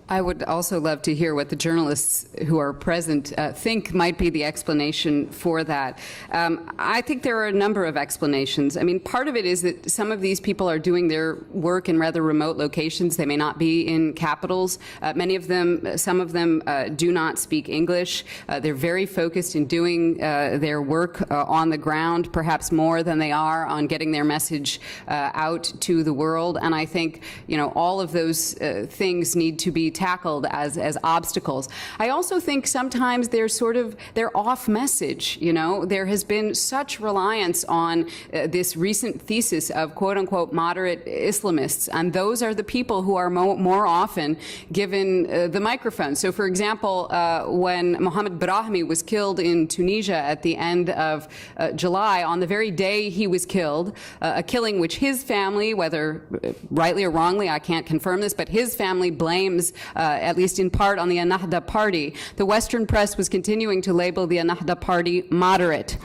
I would also love to hear what the journalists who are present think might be the explanation for that. I think there are a number of explanations. I mean, part of it is that some of these people are doing their work in rather remote locations. They may not be in capitals. Many of them, some of them do not speak English. They're very focused in doing their work on the ground, perhaps more than they are on getting their message out to the world. And I think, you know, all of those things need to be tackled as obstacles. I also think sometimes they're off message. You know, there has been such reliance on this recent thesis of quote unquote moderate Islamists, and those are the people who are more often given the microphone. So, for example, when Mohammed Brahmi was killed in Tunisia at the end of July, on the very day he was killed, a killing which his family, whether rightly or wrongly, I can't confirm this, but his family blames at least in part on the Ennahda party. The Western press was continuing to label the Ennahda party moderate.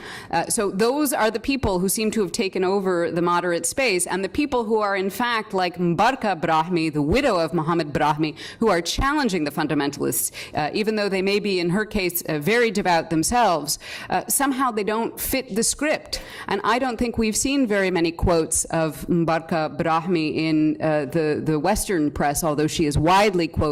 So those are the people who seem to have taken over the moderate space, and the people who are in fact like Mbarka Brahmi, the widow of Mohammed Brahmi, who are challenging the fundamentalists, even though they may be in her case very devout themselves, somehow they don't fit the script. And I don't think we've seen very many quotes of Mbarka Brahmi in the Western press, although she is widely quoted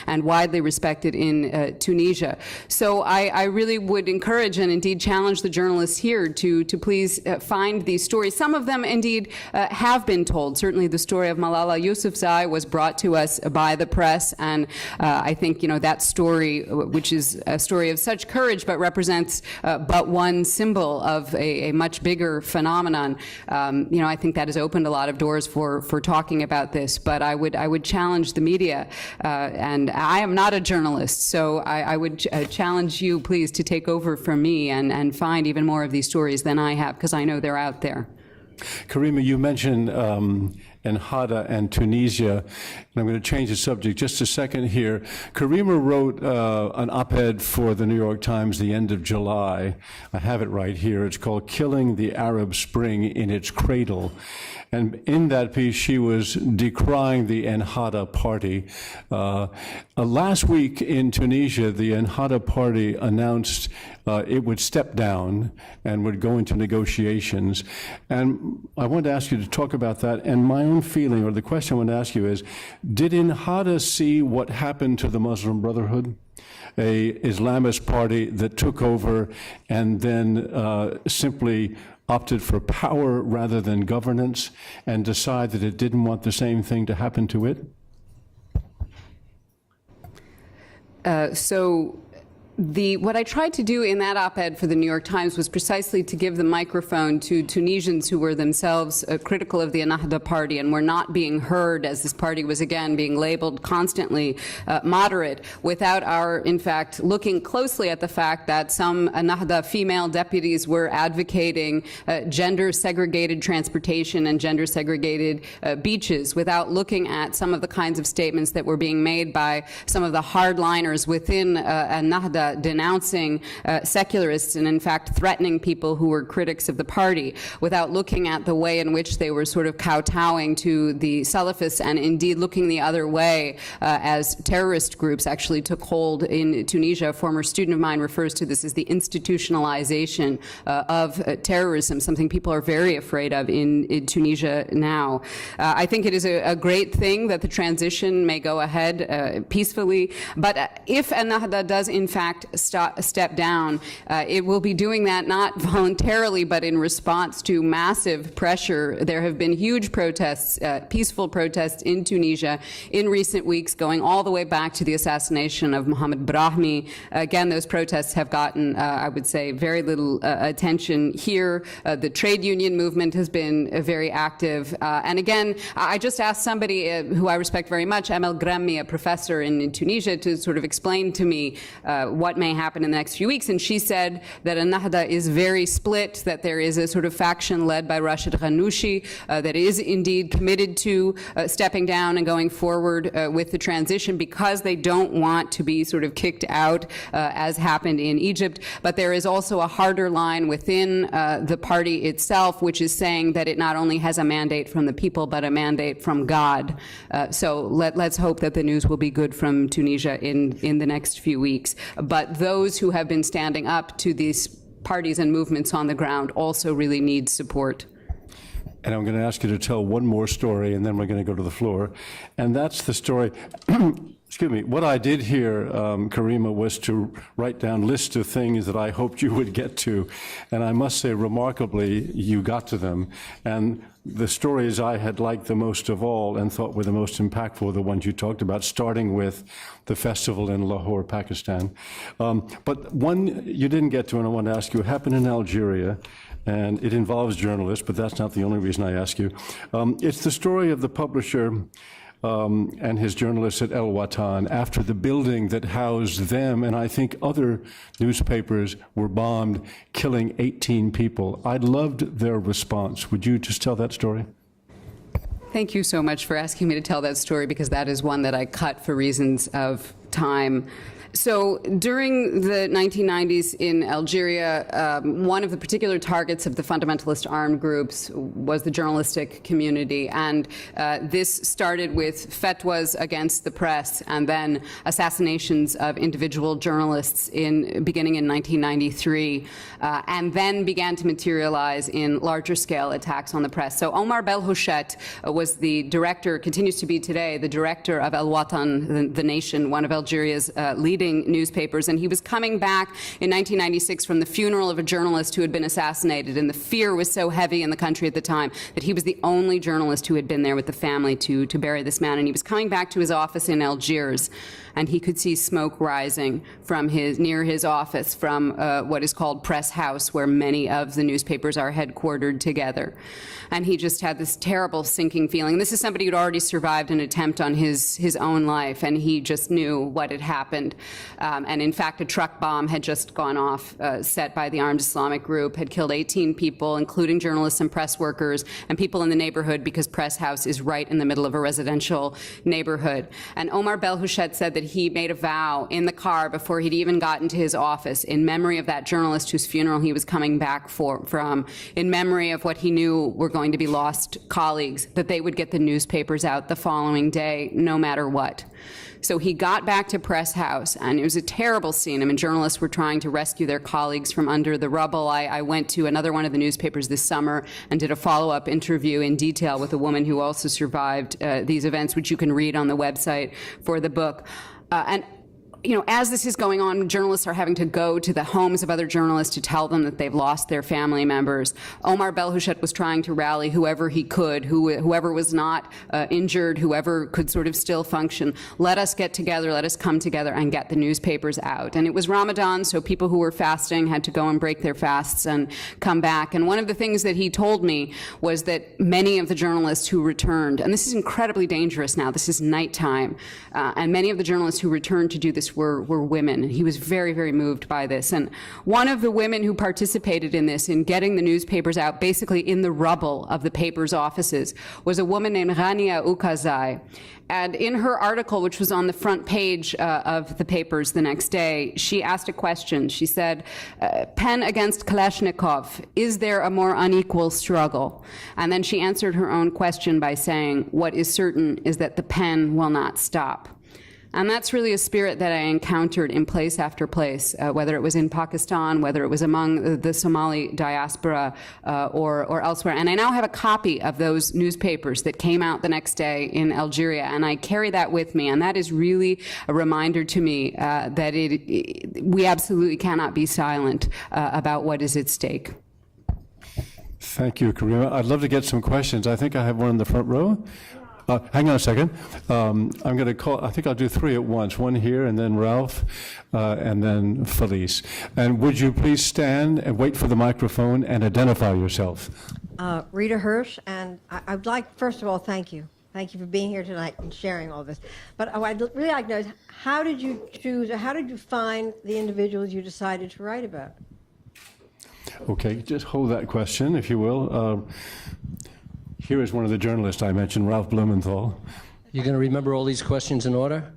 and widely respected in Tunisia. So I really would encourage and indeed challenge the journalists here to please find these stories. Some of them indeed have been told. Certainly the story of Malala Yousafzai was brought to us by the press, and I think, you know, that story, which is a story of such courage but represents but one symbol of a much bigger phenomenon, you know, I think that has opened a lot of doors for talking about this. But I would challenge the media, and I am not a journalist, so I would challenge you, please, to take over from me and find even more of these stories than I have, because I know they're out there. Karima, you mentioned Ennahda and Tunisia, and I'm going to change the subject just a second here. Karima wrote an op-ed for the New York Times the end of July. I have it right here. It's called "Killing the Arab Spring in Its Cradle." And in that piece, she was decrying the Ennahda party. Last week in Tunisia, the Ennahda party announced it would step down and would go into negotiations. And I wanted to ask you to talk about that. And my own feeling, or the question I want to ask you is, did Ennahda see what happened to the Muslim Brotherhood? A Islamist party that took over and then simply opted for power rather than governance, and decided it didn't want the same thing to happen to it? What I tried to do in that op-ed for the New York Times was precisely to give the microphone to Tunisians who were themselves critical of the Ennahda party and were not being heard, as this party was again being labeled constantly moderate, without our, in fact, looking closely at the fact that some Ennahda female deputies were advocating gender-segregated transportation and gender-segregated beaches, without looking at some of the kinds of statements that were being made by some of the hardliners within Ennahda denouncing secularists and, in fact, threatening people who were critics of the party without looking at the way in which they were sort of kowtowing to the Salafists and indeed looking the other way as terrorist groups actually took hold in Tunisia. A former student of mine refers to this as the institutionalization of terrorism, something people are very afraid of in Tunisia now. I think it is a great thing that the transition may go ahead peacefully, but if Ennahda does in fact step down, it will be doing that not voluntarily, but in response to massive pressure. There have been huge protests, peaceful protests in Tunisia in recent weeks, going all the way back to the assassination of Mohamed Brahmi. Again, those protests have gotten, I would say, very little attention here. The trade union movement has been very active. And again, I just asked somebody who I respect very much, Amel Grammi, a professor in Tunisia, to sort of explain to me what may happen in the next few weeks. And she said that Ennahda is very split, that there is a sort of faction led by Rashid Ghannouchi that is indeed committed to stepping down and going forward with the transition because they don't want to be sort of kicked out as happened in Egypt. But there is also a harder line within the party itself, which is saying that it not only has a mandate from the people, but a mandate from God. So let's hope that the news will be good from Tunisia in the next few weeks. But those who have been standing up to these parties and movements on the ground also really need support. And I'm going to ask you to tell one more story, and then we're going to go to the floor. And that's the story. Excuse me. What I did here, Karima, was to write down lists of things that I hoped you would get to. And I must say, remarkably, you got to them. And the stories I had liked the most of all and thought were the most impactful were the ones you talked about, starting with the festival in Lahore, Pakistan. But one you didn't get to, and I want to ask you, it happened in Algeria. And it involves journalists, but that's not the only reason I ask you. It's the story of the publisher and his journalists at El Watan after the building that housed them and I think other newspapers were bombed, killing 18 people. I loved their response. Would you just tell that story? Thank you so much for asking me to tell that story, because that is one that I cut for reasons of time. So during the 1990s in Algeria, one of the particular targets of the fundamentalist armed groups was the journalistic community. And this started with fatwas against the press and then assassinations of individual journalists beginning in 1993, and then began to materialize in larger scale attacks on the press. So Omar Belhouchet was the director, continues to be today, the director of El Watan, the Nation, one of Algeria's leading newspapers, and he was coming back in 1996 from the funeral of a journalist who had been assassinated, and the fear was so heavy in the country at the time that he was the only journalist who had been there with the family to bury this man. And he was coming back to his office in Algiers, and he could see smoke rising from near his office from what is called Press House, where many of the newspapers are headquartered together. And he just had this terrible sinking feeling. This is somebody who'd already survived an attempt on his own life, and he just knew what had happened. And in fact, a truck bomb had just gone off, set by the armed Islamic group, had killed 18 people, including journalists and press workers and people in the neighborhood, because Press House is right in the middle of a residential neighborhood. And Omar Belhouchet said that he made a vow in the car before he'd even gotten to his office, in memory of that journalist whose funeral he was coming back from, in memory of what he knew were going to be lost colleagues, that they would get the newspapers out the following day, no matter what. So he got back to Press House, and it was a terrible scene. I mean, journalists were trying to rescue their colleagues from under the rubble. I went to another one of the newspapers this summer and did a follow-up interview in detail with a woman who also survived these events, which you can read on the website for the book. And you know, as this is going on, journalists are having to go to the homes of other journalists to tell them that they've lost their family members. Omar Belhouchet was trying to rally whoever he could, whoever was not injured, whoever could sort of still function. Let us get together, let us come together and get the newspapers out. And it was Ramadan, so people who were fasting had to go and break their fasts and come back. And one of the things that he told me was that many of the journalists who returned, and this is incredibly dangerous now, this is nighttime, and many of the journalists who returned to do this audience were women. And he was very, very moved by this. And one of the women who participated in this, in getting the newspapers out, basically in the rubble of the paper's offices, was a woman named Rania Ukazai. And in her article, which was on the front page of the papers the next day, she asked a question. She said, pen against Kalashnikov, is there a more unequal struggle? And then she answered her own question by saying, what is certain is that the pen will not stop. And that's really a spirit that I encountered in place after place, whether it was in Pakistan, whether it was among the Somali diaspora or elsewhere. And I now have a copy of those newspapers that came out the next day in Algeria, and I carry that with me. And that is really a reminder to me that we absolutely cannot be silent about what is at stake. Thank you, Karima. I'd love to get some questions. I think I have one in the front row. Hang on a second. I'm going to call, I think I'll do three at once. One here, and then Ralph, and then Felice. And would you please stand and wait for the microphone and identify yourself? Rita Hirsch, and I'd like, first of all, thank you. Thank you for being here tonight and sharing all this. But I'd really like to know, how did you choose, or how did you find the individuals you decided to write about? Okay, just hold that question, if you will. Here is one of the journalists I mentioned, Ralph Blumenthal. You're going to remember all these questions in order?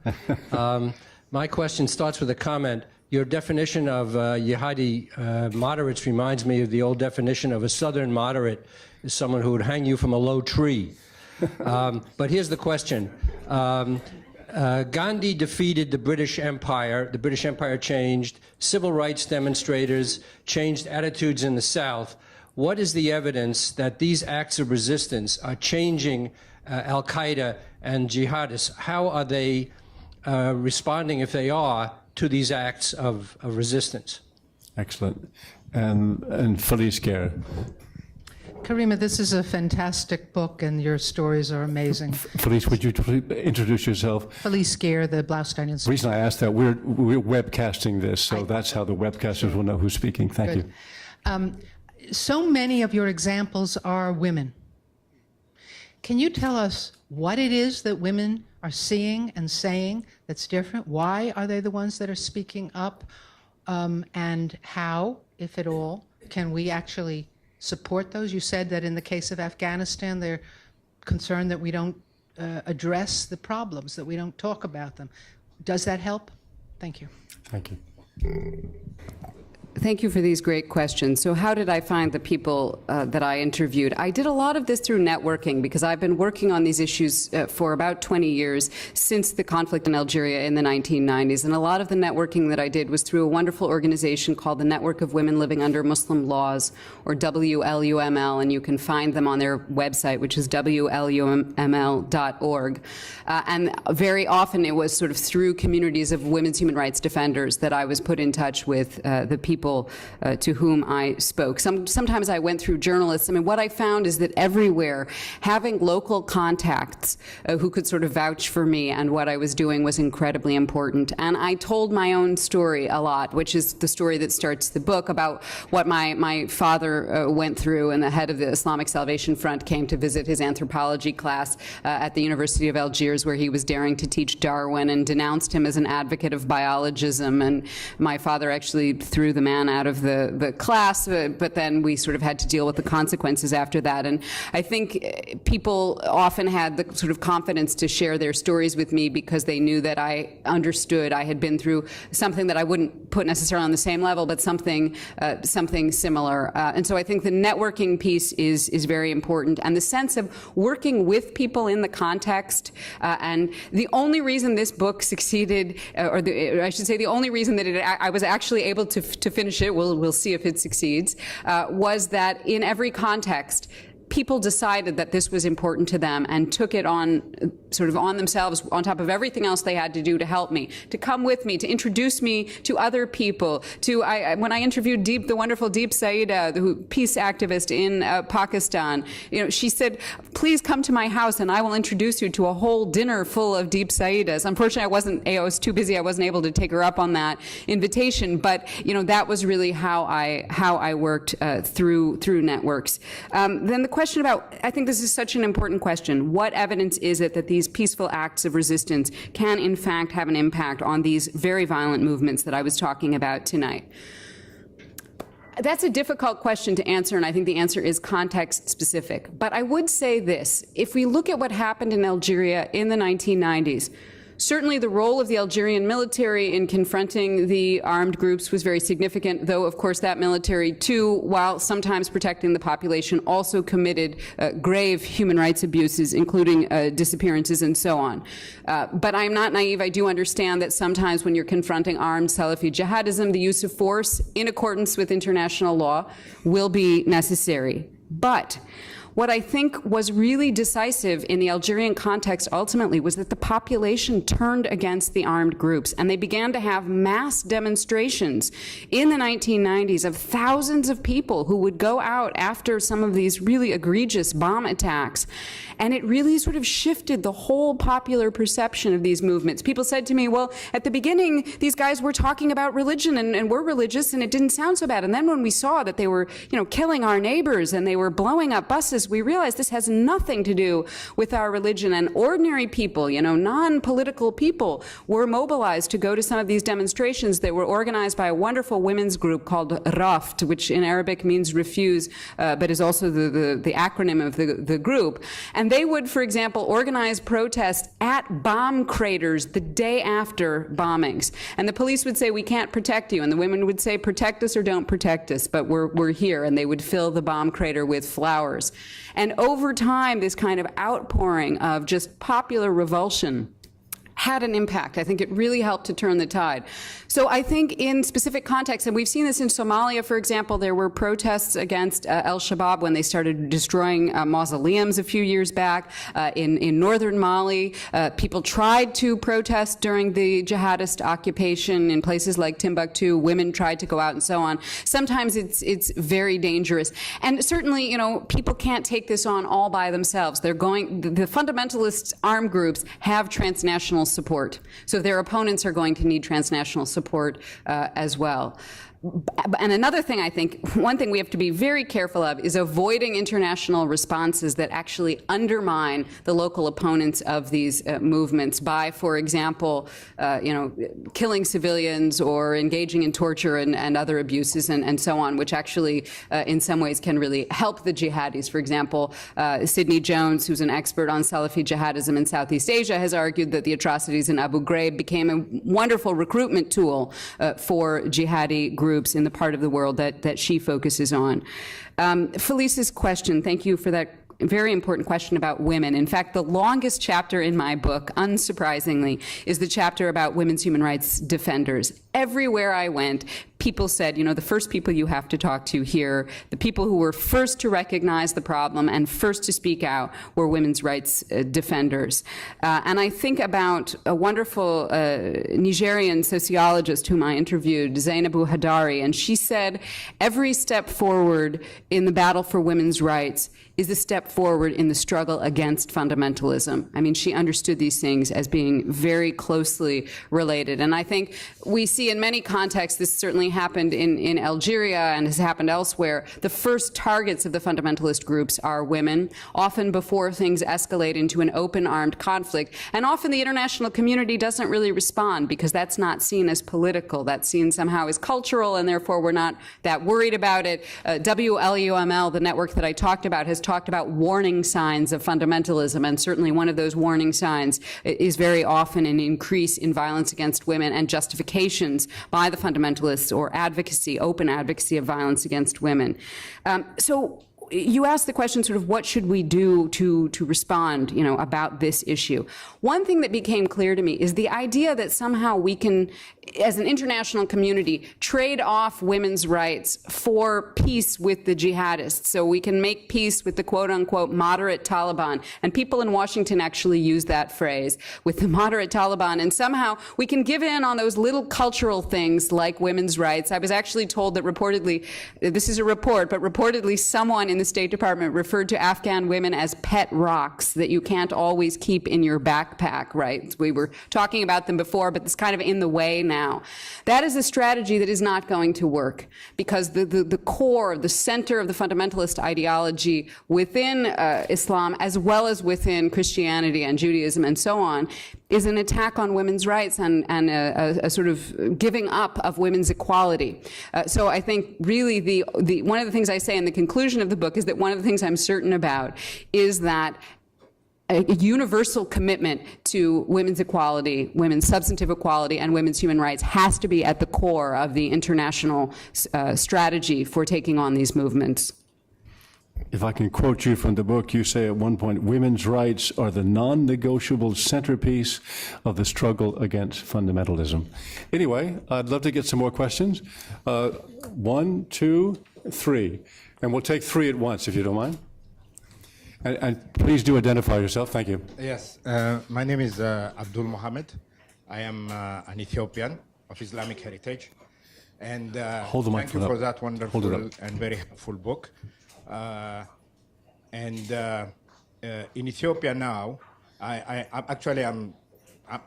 My question starts with a comment. Your definition of jihadi moderates reminds me of the old definition of a southern moderate is someone who would hang you from a low tree. But here's the question. Gandhi defeated the British Empire. The British Empire changed. Civil rights demonstrators changed attitudes in the South. What is the evidence that these acts of resistance are changing al-Qaeda and jihadists? How are they responding, if they are, to these acts of resistance? Excellent. And Felice Guerre. Karima, this is a fantastic book, and your stories are amazing. Felice, would you please introduce yourself? Felice Guerre, the Blaustein Institute. The reason I asked that, we're webcasting this, so that's how the webcasters will know who's speaking. Thank you. So many of your examples are women. Can you tell us what it is that women are seeing and saying that's different? Why are they the ones that are speaking up? And how, if at all, can we actually support those? You said that in the case of Afghanistan, they're concerned that we don't address the problems, that we don't talk about them. Does that help? Thank you. Thank you. Thank you for these great questions. So how did I find the people that I interviewed? I did a lot of this through networking, because I've been working on these issues for about 20 years, since the conflict in Algeria in the 1990s. And a lot of the networking that I did was through a wonderful organization called the Network of Women Living Under Muslim Laws, or WLUML, and you can find them on their website, which is WLUML.org. And very often it was sort of through communities of women's human rights defenders that I was put in touch with the people to whom I spoke. Sometimes I went through journalists. I mean, what I found is that everywhere, having local contacts who could sort of vouch for me and what I was doing was incredibly important. And I told my own story a lot, which is the story that starts the book, about what my father went through, and the head of the Islamic Salvation Front came to visit his anthropology class at the University of Algiers, where he was daring to teach Darwin, and denounced him as an advocate of biologism. And my father actually threw the man out of the class, but then we sort of had to deal with the consequences after that. And I think people often had the sort of confidence to share their stories with me because they knew that I understood. I had been through something that I wouldn't put necessarily on the same level, but something similar. And so I think the networking piece is very important, and the sense of working with people in the context. And the only reason this book succeeded, or I should say the only reason that I was actually able to finish it, we'll see if it succeeds, was that in every context, people decided that this was important to them and took it on, sort of on themselves, on top of everything else they had to do to help me, to come with me, to introduce me to other people. When I interviewed the wonderful Deep Saida, the peace activist in Pakistan, she said, "Please come to my house and I will introduce you to a whole dinner full of Deep Saidas." Unfortunately, I was too busy. I wasn't able to take her up on that invitation. But that was really how I worked through networks. Then the question about, I think this is such an important question. What evidence is it that these these peaceful acts of resistance can in fact have an impact on these very violent movements that I was talking about tonight. That's a difficult question to answer, and I think the answer is context specific. But I would say this: if we look at what happened in Algeria in the 1990s, certainly the role of the Algerian military in confronting the armed groups was very significant, though, of course, that military, too, while sometimes protecting the population, also committed grave human rights abuses, including disappearances and so on. But I'm not naive. I do understand that sometimes when you're confronting armed Salafi jihadism, the use of force, in accordance with international law, will be necessary. But what I think was really decisive in the Algerian context ultimately was that the population turned against the armed groups, and they began to have mass demonstrations in the 1990s of thousands of people who would go out after some of these really egregious bomb attacks. And it really sort of shifted the whole popular perception of these movements. People said to me, well, at the beginning, these guys were talking about religion and we're religious, and it didn't sound so bad. And then when we saw that they were, killing our neighbors and they were blowing up buses, we realized this has nothing to do with our religion. And ordinary people, non-political people, were mobilized to go to some of these demonstrations that were organized by a wonderful women's group called Raft, which in Arabic means refuse, but is also the acronym of the group. And they would, for example, organize protests at bomb craters the day after bombings. And the police would say, we can't protect you. And the women would say, protect us or don't protect us, but we're here. And they would fill the bomb crater with flowers. And over time, this kind of outpouring of just popular revulsion had an impact. I think it really helped to turn the tide. So I think in specific contexts, and we've seen this in Somalia, for example, there were protests against AlShabaab when they started destroying mausoleums a few years back. In northern Mali, people tried to protest during the jihadist occupation in places like Timbuktu. Women tried to go out and so on. Sometimes it's very dangerous. And certainly, people can't take this on all by themselves. The fundamentalist armed groups have transnational support. So their opponents are going to need transnational support as well. And another thing, I think, one thing we have to be very careful of is avoiding international responses that actually undermine the local opponents of these movements by, for example, killing civilians or engaging in torture and other abuses and so on, which actually, in some ways, can really help the jihadis. For example, Sidney Jones, who's an expert on Salafi jihadism in Southeast Asia, has argued that the atrocities in Abu Ghraib became a wonderful recruitment tool for jihadi groups in the part of the world that she focuses on. Felice's question, thank you for that very important question about women. In fact, the longest chapter in my book, unsurprisingly, is the chapter about women's human rights defenders. Everywhere I went, people said, the first people you have to talk to here, the people who were first to recognize the problem and first to speak out were women's rights defenders. And I think about a wonderful Nigerian sociologist whom I interviewed, Zainabu Hadari, and she said, every step forward in the battle for women's rights is a step forward in the struggle against fundamentalism. I mean, she understood these things as being very closely related. And I think we see in many contexts, this certainly happened in Algeria and has happened elsewhere, the first targets of the fundamentalist groups are women, often before things escalate into an open armed conflict. And often the international community doesn't really respond because that's not seen as political. That's seen somehow as cultural, and therefore we're not that worried about it. WLUML, the network that I talked about, has talked about warning signs of fundamentalism, and certainly one of those warning signs is very often an increase in violence against women and justifications by the fundamentalists or advocacy, open advocacy of violence against women. So you asked the question, sort of, what should we do to respond, about this issue? One thing that became clear to me is the idea that somehow we can, as an international community, trade off women's rights for peace with the jihadists. So we can make peace with the quote-unquote moderate Taliban. And people in Washington actually use that phrase, with the moderate Taliban. And somehow we can give in on those little cultural things like women's rights. I was actually told that reportedly, this is a report, but reportedly someone in the the State Department referred to Afghan women as pet rocks that you can't always keep in your backpack, right? We were talking about them before, but it's kind of in the way now. That is a strategy that is not going to work, because the core, the center of the fundamentalist ideology within Islam, as well as within Christianity and Judaism and so on, is an attack on women's rights and a sort of giving up of women's equality. So I think really one of the things I say in the conclusion of the book is that one of the things I'm certain about is that a universal commitment to women's equality, women's substantive equality, and women's human rights has to be at the core of the international strategy for taking on these movements. If I can quote you from the book, you say at one point, women's rights are the non-negotiable centerpiece of the struggle against fundamentalism. Anyway, I'd love to get some more questions. 1, 2, 3. And we'll take 3 at once, if you don't mind. And please do identify yourself. Thank you. Yes, my name is Abdul Mohammed. I am an Ethiopian of Islamic heritage. And Hold the mic thank you for that wonderful and very helpful book. In Ethiopia now, I'm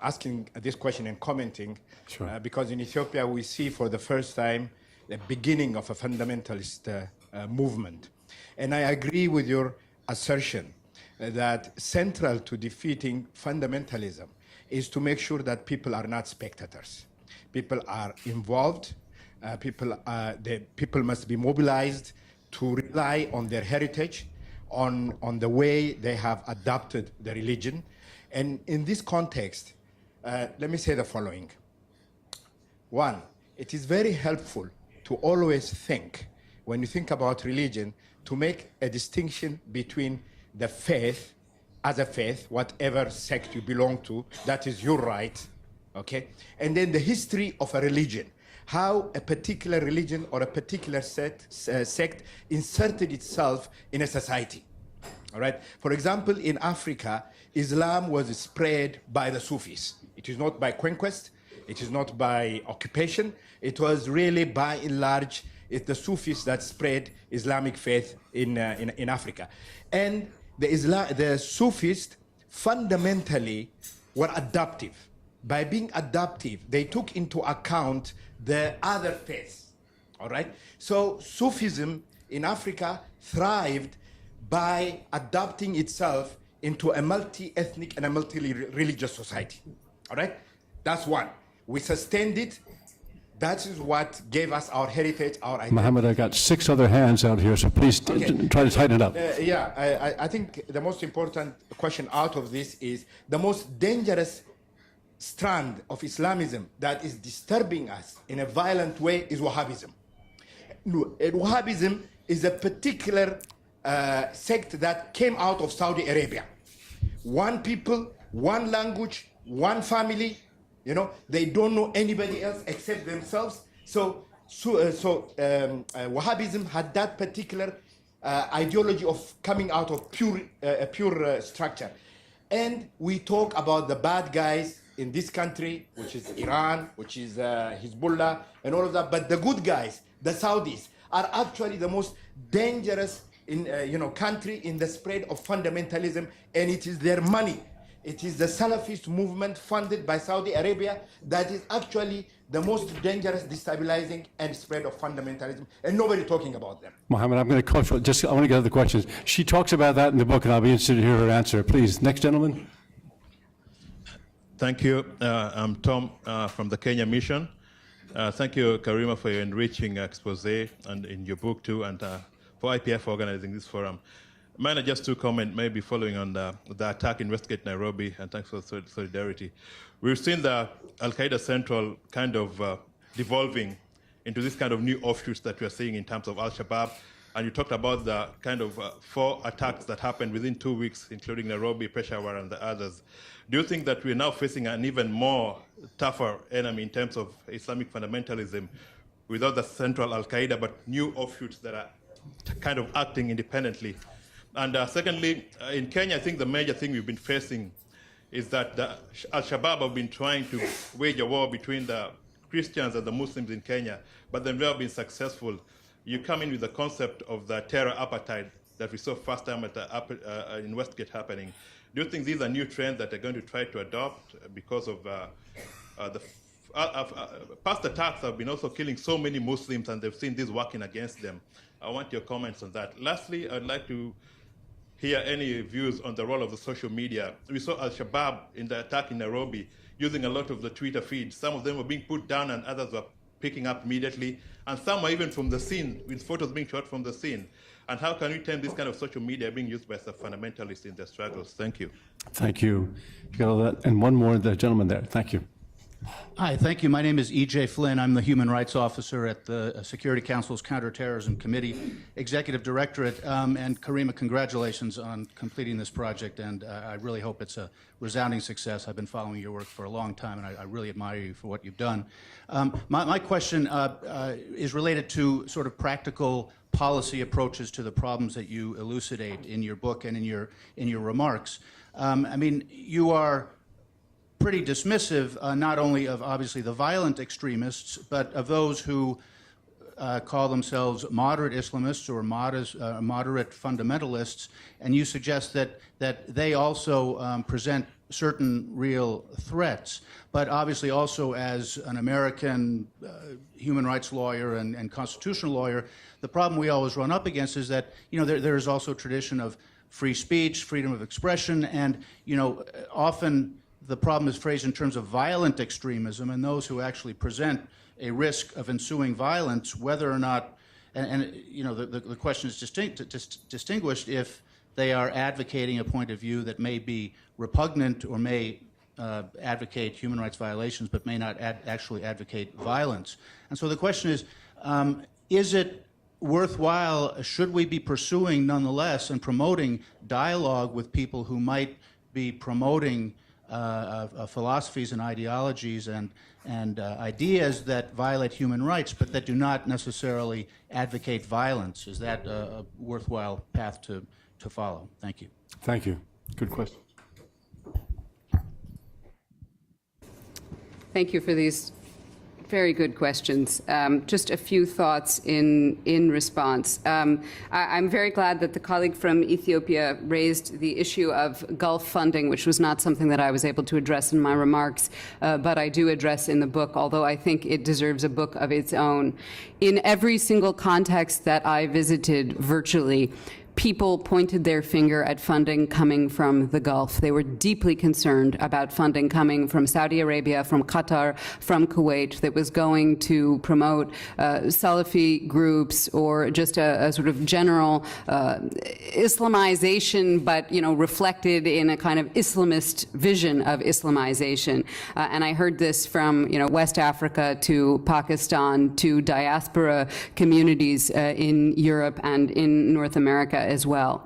asking this question and commenting, Sure. because in Ethiopia we see for the first time the beginning of a fundamentalist movement. And I agree with your assertion that central to defeating fundamentalism is to make sure that people are not spectators. People are involved. People must be mobilized to rely on their heritage, on the way they have adopted the religion. And in this context, let me say the following. One, it is very helpful to always think, when you think about religion, to make a distinction between the faith, as a faith, whatever sect you belong to, that is your right, okay? And then the history of a religion, how a particular religion or a particular sect inserted itself in a society, all right? For example, in Africa, Islam was spread by the Sufis. It is not by conquest, it is not by occupation, it was really by and large, it's the Sufis that spread Islamic faith in Africa. And the Sufis fundamentally were adaptive. By being adaptive, they took into account the other faiths, all right? So Sufism in Africa thrived by adapting itself into a multi-ethnic and a multi-religious society, all right? That's one. We sustained it. That is what gave us our heritage, our identity. Mohammed, I got 6 other hands out here, so please try to tighten it up. I think the most important question out of this is the most dangerous strand of Islamism that is disturbing us in a violent way is Wahhabism. Wahhabism is a particular sect that came out of Saudi Arabia. One people, one language, one family, you know, they don't know anybody else except themselves. So Wahhabism had that particular ideology of coming out of pure structure. And we talk about the bad guys in this country, which is Iran, which is Hezbollah, and all of that. But the good guys, the Saudis, are actually the most dangerous country in the spread of fundamentalism, and it is their money. It is the Salafist movement funded by Saudi Arabia that is actually the most dangerous, destabilizing, and spread of fundamentalism, and nobody talking about them. Mohammed, I'm going to coach. I want to get to the questions. She talks about that in the book, and I'll be interested to hear her answer. Please, next gentleman. Thank you. I'm Tom from the Kenya Mission. Thank you, Karima, for your enriching expose and in your book too, and for IPI for organizing this forum. Mine are just to comment, maybe following on the attack in Westgate, Nairobi, and thanks for the solidarity. We've seen the Al-Qaeda Central kind of devolving into this kind of new offshoots that we're seeing in terms of Al-Shabaab. And you talked about the kind of 4 attacks that happened within 2 weeks, including Nairobi, Peshawar, and the others. Do you think that we're now facing an even more tougher enemy in terms of Islamic fundamentalism without the central Al-Qaeda, but new offshoots that are kind of acting independently? And secondly, in Kenya, I think the major thing we've been facing is that the Al-Shabaab have been trying to wage a war between the Christians and the Muslims in Kenya, but they've never been successful. You come in with the concept of the terror apartheid that we saw first time at in Westgate happening. Do you think these are new trends that they're going to try to adopt because of past attacks have been also killing so many Muslims, and they've seen this working against them? I want your comments on that. Lastly, I'd like to hear any views on the role of the social media. We saw AlShabaab in the attack in Nairobi using a lot of the Twitter feeds. Some of them were being put down and others were picking up immediately. And some are even from the scene, with photos being shot from the scene. And how can we turn this kind of social media being used by the fundamentalists in their struggles? Thank you. Thank you. You got all that? And one more, the gentleman there. Thank you. Hi, thank you. My name is E.J. Flynn. I'm the Human Rights Officer at the Security Council's Counterterrorism Committee, Executive Directorate. And Karima, congratulations on completing this project, and I really hope it's a resounding success. I've been following your work for a long time, and I really admire you for what you've done. My question is related to sort of practical policy approaches to the problems that you elucidate in your book and in your remarks. I mean, you are pretty dismissive, not only of obviously the violent extremists, but of those who call themselves moderate Islamists or moderate fundamentalists, and you suggest that they also present certain real threats. But obviously also as an American human rights lawyer and constitutional lawyer, the problem we always run up against is that, you know, there is also a tradition of free speech, freedom of expression, and, you know, often the problem is phrased in terms of violent extremism, and those who actually present a risk of ensuing violence, whether or not, and you know, the question is distinguished if they are advocating a point of view that may be repugnant or may advocate human rights violations, but may not actually advocate violence. And so the question is it worthwhile, should we be pursuing nonetheless and promoting dialogue with people who might be promoting philosophies and ideologies and ideas that violate human rights, but that do not necessarily advocate violence? Is that a worthwhile path to follow? Thank you. Thank you. Good question. Thank you for these very good questions. Just a few thoughts in response. I'm very glad that the colleague from Ethiopia raised the issue of Gulf funding, which was not something that I was able to address in my remarks, but I do address in the book, although I think it deserves a book of its own. In every single context that I visited virtually, people pointed their finger at funding coming from the Gulf. They were deeply concerned about funding coming from Saudi Arabia, from Qatar, from Kuwait, that was going to promote Salafi groups or just a sort of general Islamization, but, you know, reflected in a kind of Islamist vision of Islamization. And I heard this from, you know, West Africa to Pakistan to diaspora communities in Europe and in North America as well.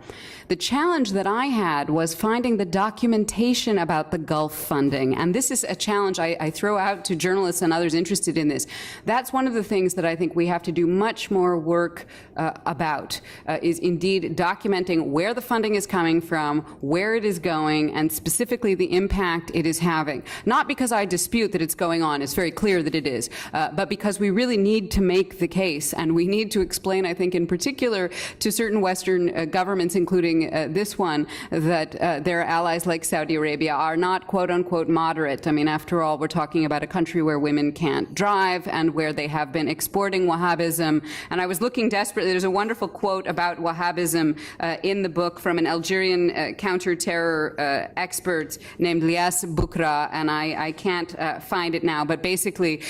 The challenge that I had was finding the documentation about the Gulf funding. And this is a challenge I throw out to journalists and others interested in this. That's one of the things that I think we have to do much more work about, is indeed documenting where the funding is coming from, where it is going, and specifically the impact it is having. Not because I dispute that it's going on, it's very clear that it is, but because we really need to make the case, and we need to explain, I think, in particular to certain Western governments, including this one, that their allies like Saudi Arabia are not quote-unquote moderate. I mean, after all, we're talking about a country where women can't drive and where they have been exporting Wahhabism. And I was looking desperately. There's a wonderful quote about Wahhabism in the book from an Algerian counter-terror expert named Lias Bukra, and I can't find it now, but basically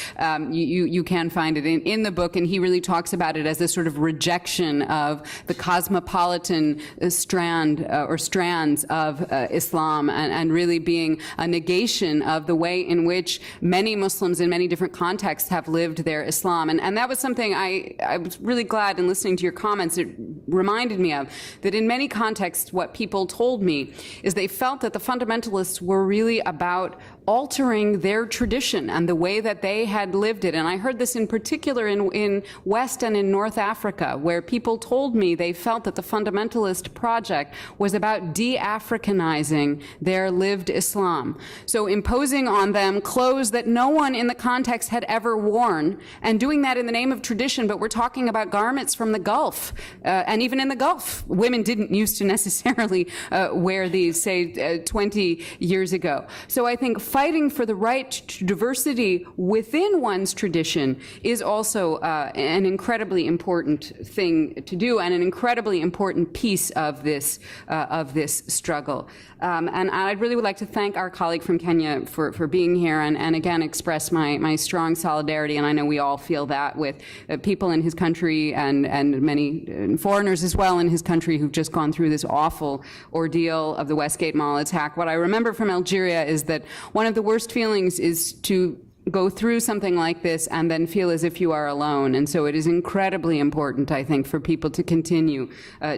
you can find it in the book, and he really talks about it as this sort of rejection of the cosmopolitan strands of Islam, and really being a negation of the way in which many Muslims in many different contexts have lived their Islam. And that was something I was really glad in listening to your comments. It reminded me of that in many contexts what people told me is they felt that the fundamentalists were really about altering their tradition and the way that they had lived it. And I heard this in particular in West and in North Africa, where people told me they felt that the fundamentalist project was about de-Africanizing their lived Islam. So imposing on them clothes that no one in the context had ever worn, and doing that in the name of tradition. But we're talking about garments from the Gulf. And even in the Gulf, women didn't used to necessarily wear these, say, 20 years ago. So I think fighting for the right to diversity within one's tradition is also an incredibly important thing to do, and an incredibly important piece of this struggle. And I really would like to thank our colleague from Kenya for being here, and again express my strong solidarity, and I know we all feel that, with people in his country and many foreigners as well in his country who've just gone through this awful ordeal of the Westgate Mall attack. What I remember from Algeria is that one of the worst feelings is to go through something like this and then feel as if you are alone. And so it is incredibly important, I think, for people to continue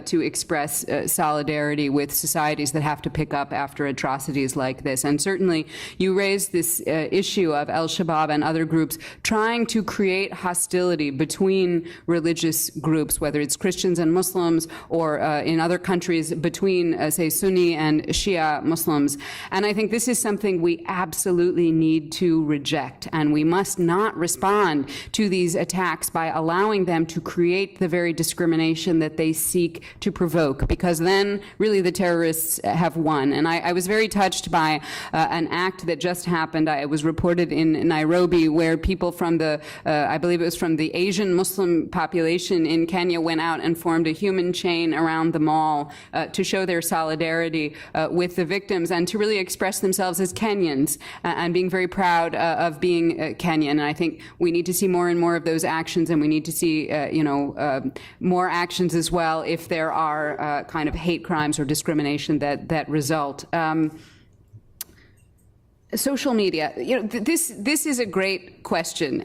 to express solidarity with societies that have to pick up after atrocities like this. And certainly you raised this issue of AlShabaab and other groups trying to create hostility between religious groups, whether it's Christians and Muslims, or in other countries between, say, Sunni and Shia Muslims. And I think this is something we absolutely need to reject. And we must not respond to these attacks by allowing them to create the very discrimination that they seek to provoke, because then really the terrorists have won. And I was very touched by an act that just happened. It was reported in Nairobi, where people from the, I believe it was from the Asian Muslim population in Kenya, went out and formed a human chain around the mall to show their solidarity with the victims and to really express themselves as Kenyans and being very proud of being Kenyan. And I think we need to see more and more of those actions, and we need to see, more actions as well if there are kind of hate crimes or discrimination that result. Social media, this is a great question.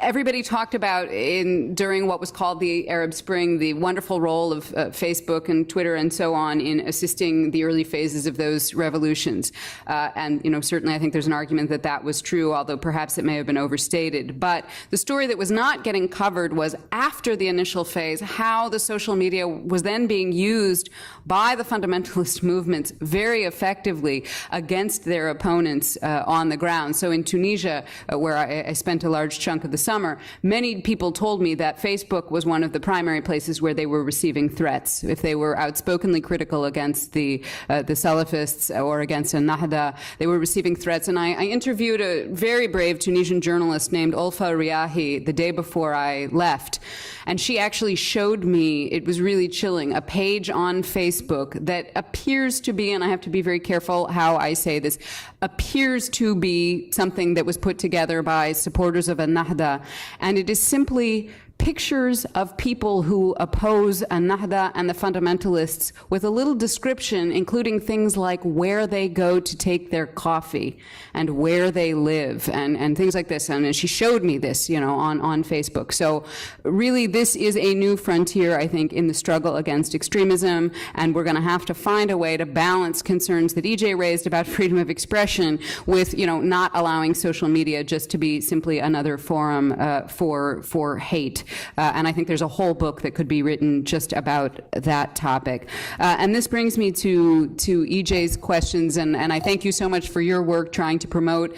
Everybody talked about during what was called the Arab Spring, the wonderful role of Facebook and Twitter and so on in assisting the early phases of those revolutions. And certainly I think there's an argument that that was true, although perhaps it may have been overstated. But the story that was not getting covered was after the initial phase, how the social media was then being used by the fundamentalist movements very effectively against their opponents on the ground. So in Tunisia, where I spent a large chunk of the summer, many people told me that Facebook was one of the primary places where they were receiving threats. If they were outspokenly critical against the Salafists or against Ennahda, they were receiving threats. And I interviewed a very brave Tunisian journalist named Olfa Riahi the day before I left. And she actually showed me, it was really chilling, a page on Facebook that appears to be, and I have to be very careful how I say this, appears to be something that was put together by supporters of Ennahda. And it is simply pictures of people who oppose Ennahda and the fundamentalists with a little description, including things like where they go to take their coffee and where they live and things like this. And she showed me this, on Facebook. So really, this is a new frontier, I think, in the struggle against extremism. And we're going to have to find a way to balance concerns that EJ raised about freedom of expression with, not allowing social media just to be simply another forum for hate. And I think there's a whole book that could be written just about that topic. And this brings me to EJ's questions, and I thank you so much for your work trying to promote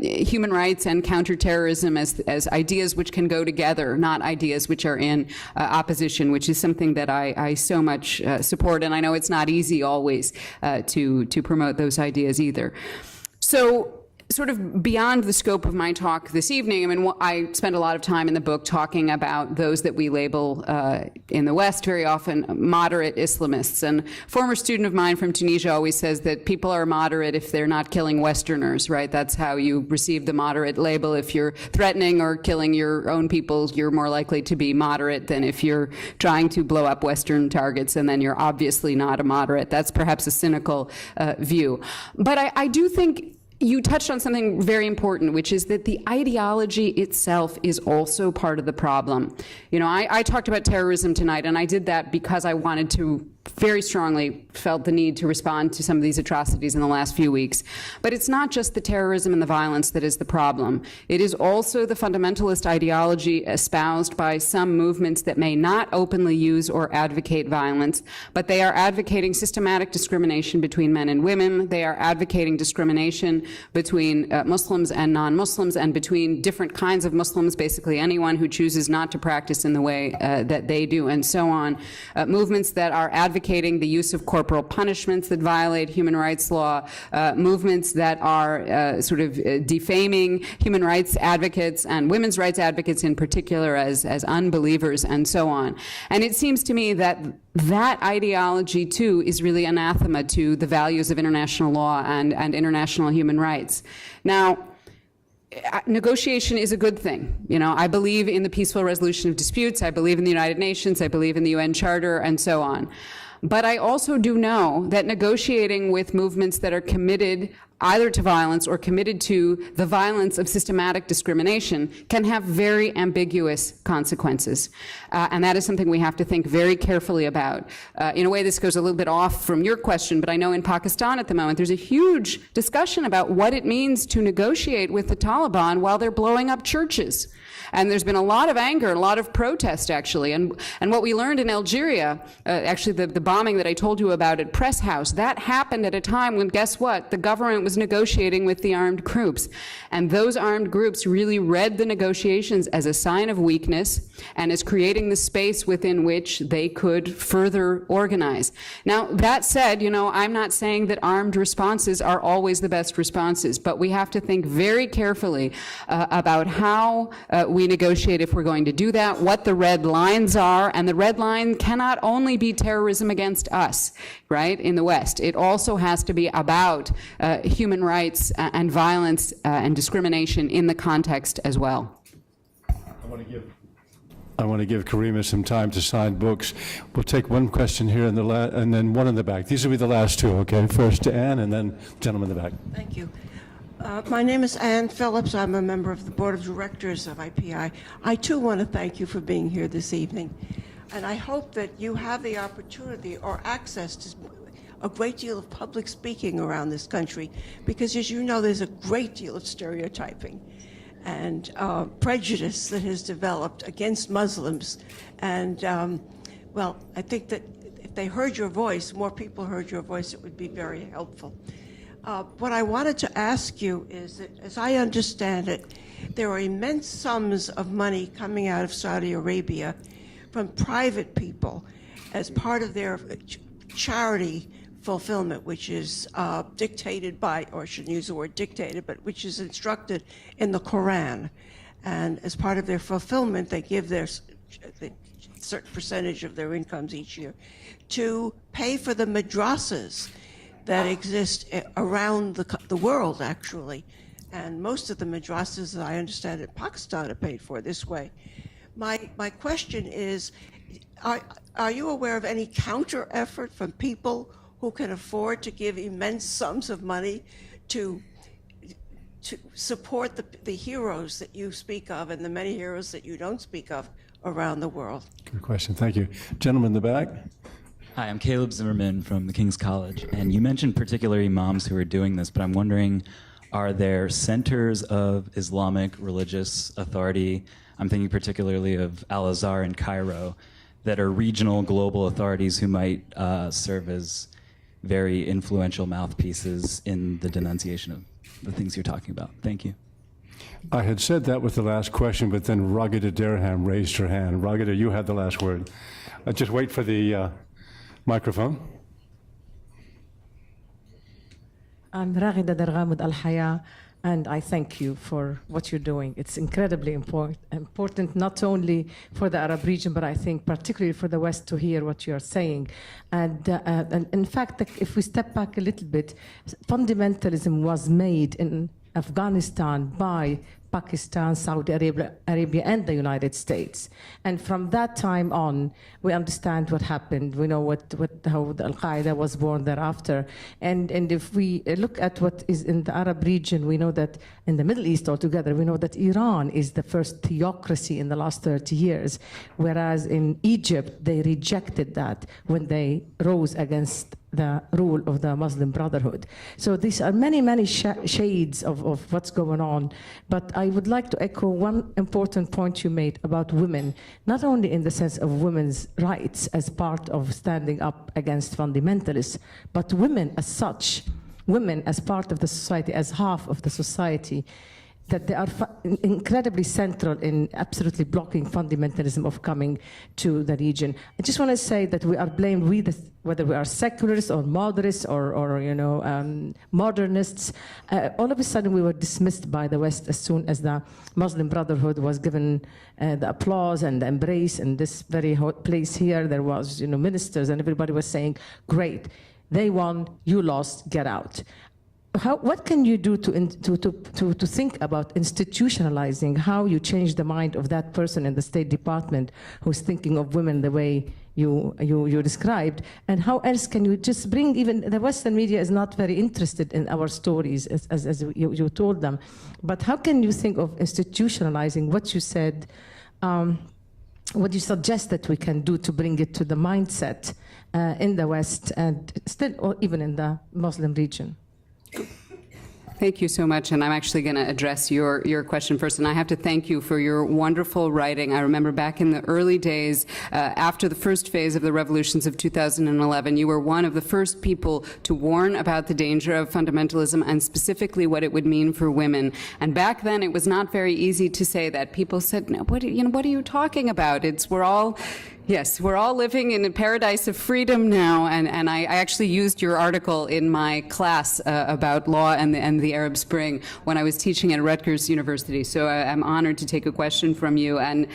human rights and counterterrorism as ideas which can go together, not ideas which are in opposition, which is something that I so much support. And I know it's not easy always to promote those ideas either. So, sort of beyond the scope of my talk this evening, I spend a lot of time in the book talking about those that we label in the West very often moderate Islamists. And a former student of mine from Tunisia always says that people are moderate if they're not killing Westerners, right? That's how you receive the moderate label. If you're threatening or killing your own people, you're more likely to be moderate than if you're trying to blow up Western targets, and then you're obviously not a moderate. That's perhaps a cynical view. But I do think you touched on something very important, which is that the ideology itself is also part of the problem. I talked about terrorism tonight, and I did that because I wanted to very strongly felt the need to respond to some of these atrocities in the last few weeks. But it's not just the terrorism and the violence that is the problem. It is also the fundamentalist ideology espoused by some movements that may not openly use or advocate violence, but they are advocating systematic discrimination between men and women. They are advocating discrimination between Muslims and non-Muslims, and between different kinds of Muslims, basically anyone who chooses not to practice in the way that they do, and so on. Movements that are advocating the use of corporal punishments that violate human rights law, movements that are sort of defaming human rights advocates and women's rights advocates in particular as unbelievers, and so on. And it seems to me that that ideology, too, is really anathema to the values of international law and international human rights. Now, negotiation is a good thing. You know, I believe in the peaceful resolution of disputes. I believe in the United Nations. I believe in the UN Charter, and so on. But I also do know that negotiating with movements that are committed either to violence or committed to the violence of systematic discrimination can have very ambiguous consequences. And that is something we have to think very carefully about. In a way, this goes a little bit off from your question, but I know in Pakistan at the moment there's a huge discussion about what it means to negotiate with the Taliban while they're blowing up churches. And there's been a lot of anger, a lot of protest, actually. And what we learned in Algeria, actually the bombing that I told you about at Press House, that happened at a time when, guess what, the government was negotiating with the armed groups. And those armed groups really read the negotiations as a sign of weakness and as creating the space within which they could further organize. Now, that said, you know, I'm not saying that armed responses are always the best responses, but we have to think very carefully about how we negotiate if we're going to do that, what the red lines are, and the red line cannot only be terrorism against us, right, in the West. It also has to be about human rights and violence and discrimination in the context as well. I want to give Karima some time to sign books. We'll take one question here and then one in the back. These will be the last two, okay? First to Anne, and then gentleman in the back. Thank you. My name is Ann Phillips. I'm a member of the Board of Directors of IPI. I, too, want to thank you for being here this evening. And I hope that you have the opportunity or access to a great deal of public speaking around this country, because, as you know, there's a great deal of stereotyping and prejudice that has developed against Muslims. And, well, I think that if they heard your voice, more people heard your voice, it would be very helpful. What I wanted to ask you is that, as I understand it, there are immense sums of money coming out of Saudi Arabia from private people as part of their charity fulfillment, which is dictated by, or I shouldn't use the word dictated, but which is instructed in the Quran. And as part of their fulfillment, they give their certain percentage of their incomes each year to pay for the madrasas that exist around the world, actually. And most of the madrasas, as I understand it, Pakistan are paid for this way. My question is, are you aware of any counter effort from people who can afford to give immense sums of money to support the heroes that you speak of and the many heroes that you don't speak of around the world? Good question, thank you. Gentleman in the back. Hi, I'm Caleb Zimmerman from the King's College, and you mentioned particular imams who are doing this, but I'm wondering, are there centers of Islamic religious authority, I'm thinking particularly of Al-Azhar in Cairo, that are regional, global authorities who might serve as very influential mouthpieces in the denunciation of the things you're talking about? Thank you. I had said that with the last question, but then Raghida Derham raised her hand. Raghida, you had the last word. Just wait for the microphone. I'm Raghida Derham with Al-Haya, and I thank you for what you're doing. It's incredibly important not only for the Arab region, but I think particularly for the West to hear what you're saying. And in fact, if we step back a little bit, fundamentalism was made in Afghanistan by Pakistan, Saudi Arabia, and the United States. And from that time on, we understand what happened. We know how the Al-Qaeda was born thereafter. And if we look at what is in the Arab region, we know that in the Middle East altogether, we know that Iran is the first theocracy in the last 30 years, whereas in Egypt, they rejected that when they rose against the rule of the Muslim Brotherhood. So these are many shades of what's going on. But I would like to echo one important point you made about women, not only in the sense of women's rights as part of standing up against fundamentalists, but women as such, women as part of the society, as half of the society, that they are incredibly central in absolutely blocking fundamentalism of coming to the region. I just want to say that we are blamed, whether we are secularists or moderates or modernists. All of a sudden, we were dismissed by the West as soon as the Muslim Brotherhood was given the applause and the embrace. In this very hot place here, there was ministers, and everybody was saying, "Great, they won, you lost, get out." What can you do to think about institutionalizing how you change the mind of that person in the State Department who's thinking of women the way you described? And how else can you just bring, even the Western media is not very interested in our stories as you told them, but how can you think of institutionalizing what you said, what you suggest that we can do to bring it to the mindset in the West and still, or even in the Muslim region? Thank you so much, and I'm actually going to address your question first. And I have to thank you for your wonderful writing. I remember back in the early days, after the first phase of the revolutions of 2011, you were one of the first people to warn about the danger of fundamentalism and specifically what it would mean for women. And back then, it was not very easy to say that. People said, "No, what are you talking about? Yes, we're all living in a paradise of freedom now," and I actually used your article in my class about law and the Arab Spring when I was teaching at Rutgers University. So I'm honored to take a question from you. And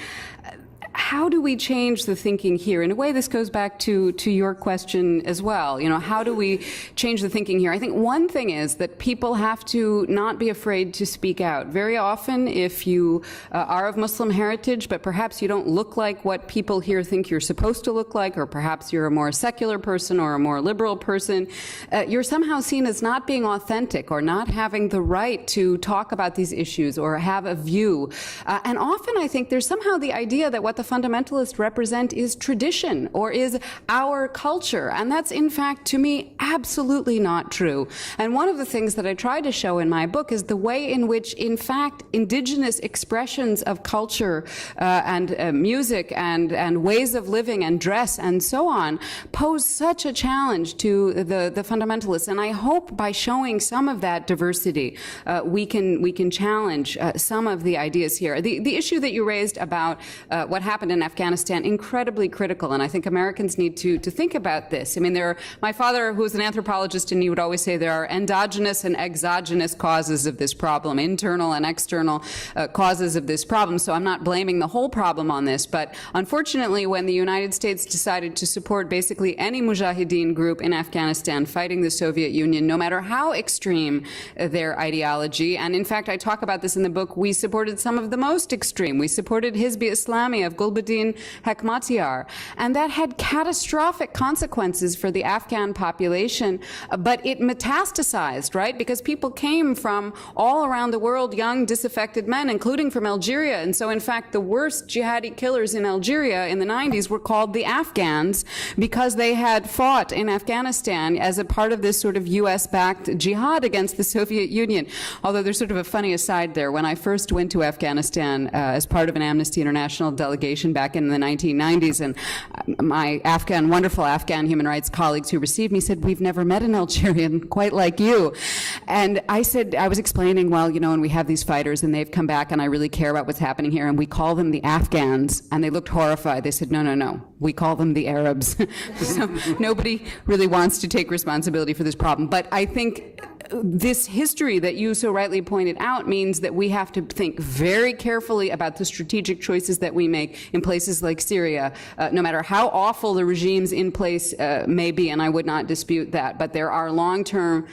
how do we change the thinking here? In a way, this goes back to your question as well. How do we change the thinking here? I think one thing is that people have to not be afraid to speak out. Very often, if you are of Muslim heritage, but perhaps you don't look like what people here think you're supposed to look like, or perhaps you're a more secular person or a more liberal person, you're somehow seen as not being authentic or not having the right to talk about these issues or have a view. And often, I think there's somehow the idea that what the fundamentalists represent is tradition or is our culture. And that's, in fact, to me, absolutely not true. And one of the things that I try to show in my book is the way in which, in fact, indigenous expressions of culture and music and ways of living and dress and so on pose such a challenge to the fundamentalists. And I hope by showing some of that diversity, we can challenge some of the ideas here. The issue that you raised about what happened in Afghanistan, incredibly critical, and I think Americans need to think about this. I mean, my father, who was an anthropologist, and he would always say there are endogenous and exogenous causes of this problem, internal and external causes of this problem, so I'm not blaming the whole problem on this, but unfortunately, when the United States decided to support basically any mujahideen group in Afghanistan fighting the Soviet Union, no matter how extreme their ideology, and in fact, I talk about this in the book, we supported some of the most extreme. We supported Hizb Islami of Gulbuddin Hekmatyar, and that had catastrophic consequences for the Afghan population, but it metastasized, right? Because people came from all around the world, young, disaffected men, including from Algeria, and so in fact the worst jihadi killers in Algeria in the 90s were called the Afghans because they had fought in Afghanistan as a part of this sort of US-backed jihad against the Soviet Union. Although there's sort of a funny aside there. When I first went to Afghanistan as part of an Amnesty International delegation back in the 1990s, and my wonderful Afghan human rights colleagues who received me said, "We've never met an Algerian quite like you." And I was explaining, well, and we have these fighters and they've come back and I really care about what's happening here and we call them the Afghans. And they looked horrified. They said, no, we call them the Arabs. So nobody really wants to take responsibility for this problem. But I think this history that you so rightly pointed out means that we have to think very carefully about the strategic choices that we make in places like Syria, no matter how awful the regimes in place may be, and I would not dispute that, but there are long-term,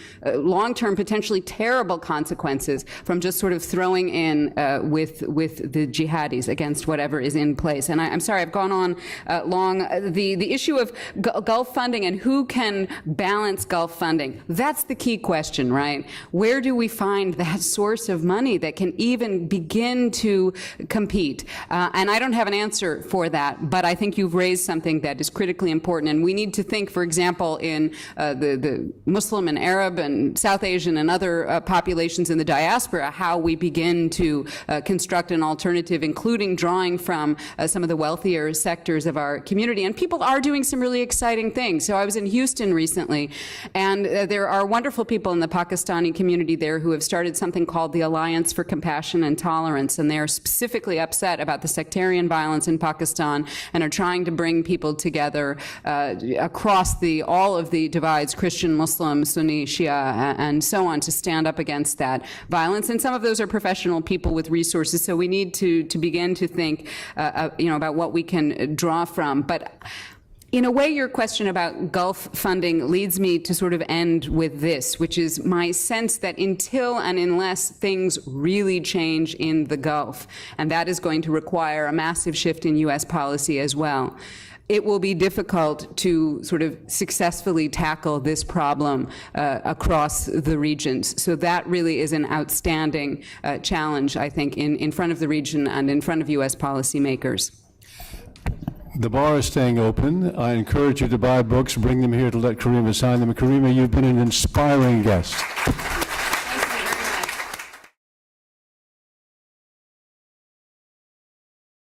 potentially terrible consequences from just sort of throwing in with the jihadis against whatever is in place. And I'm sorry, I've gone on long. The issue of Gulf funding and who can balance Gulf funding, that's the key question, right? Where do we find that source of money that can even begin to compete? And I don't have an answer for that, but I think you've raised something that is critically important. And we need to think, for example, in the Muslim and Arab and South Asian and other populations in the diaspora, how we begin to construct an alternative, including drawing from some of the wealthier sectors of our community. And people are doing some really exciting things. So I was in Houston recently, and there are wonderful people in the Pakistani community there who have started something called the Alliance for Compassion and Tolerance, and they are specifically upset about the sectarian violence in Pakistan and are trying to bring people together across all of the divides, Christian, Muslim, Sunni, Shia, and so on, to stand up against that violence. And some of those are professional people with resources, so we need to begin to think about what we can draw from. But in a way, your question about Gulf funding leads me to sort of end with this, which is my sense that until and unless things really change in the Gulf, and that is going to require a massive shift in U.S. policy as well, it will be difficult to sort of successfully tackle this problem across the regions. So that really is an outstanding challenge, I think, in front of the region and in front of U.S. policymakers. The bar is staying open. I encourage you to buy books, bring them here to let Karima sign them. Karima, you've been an inspiring guest.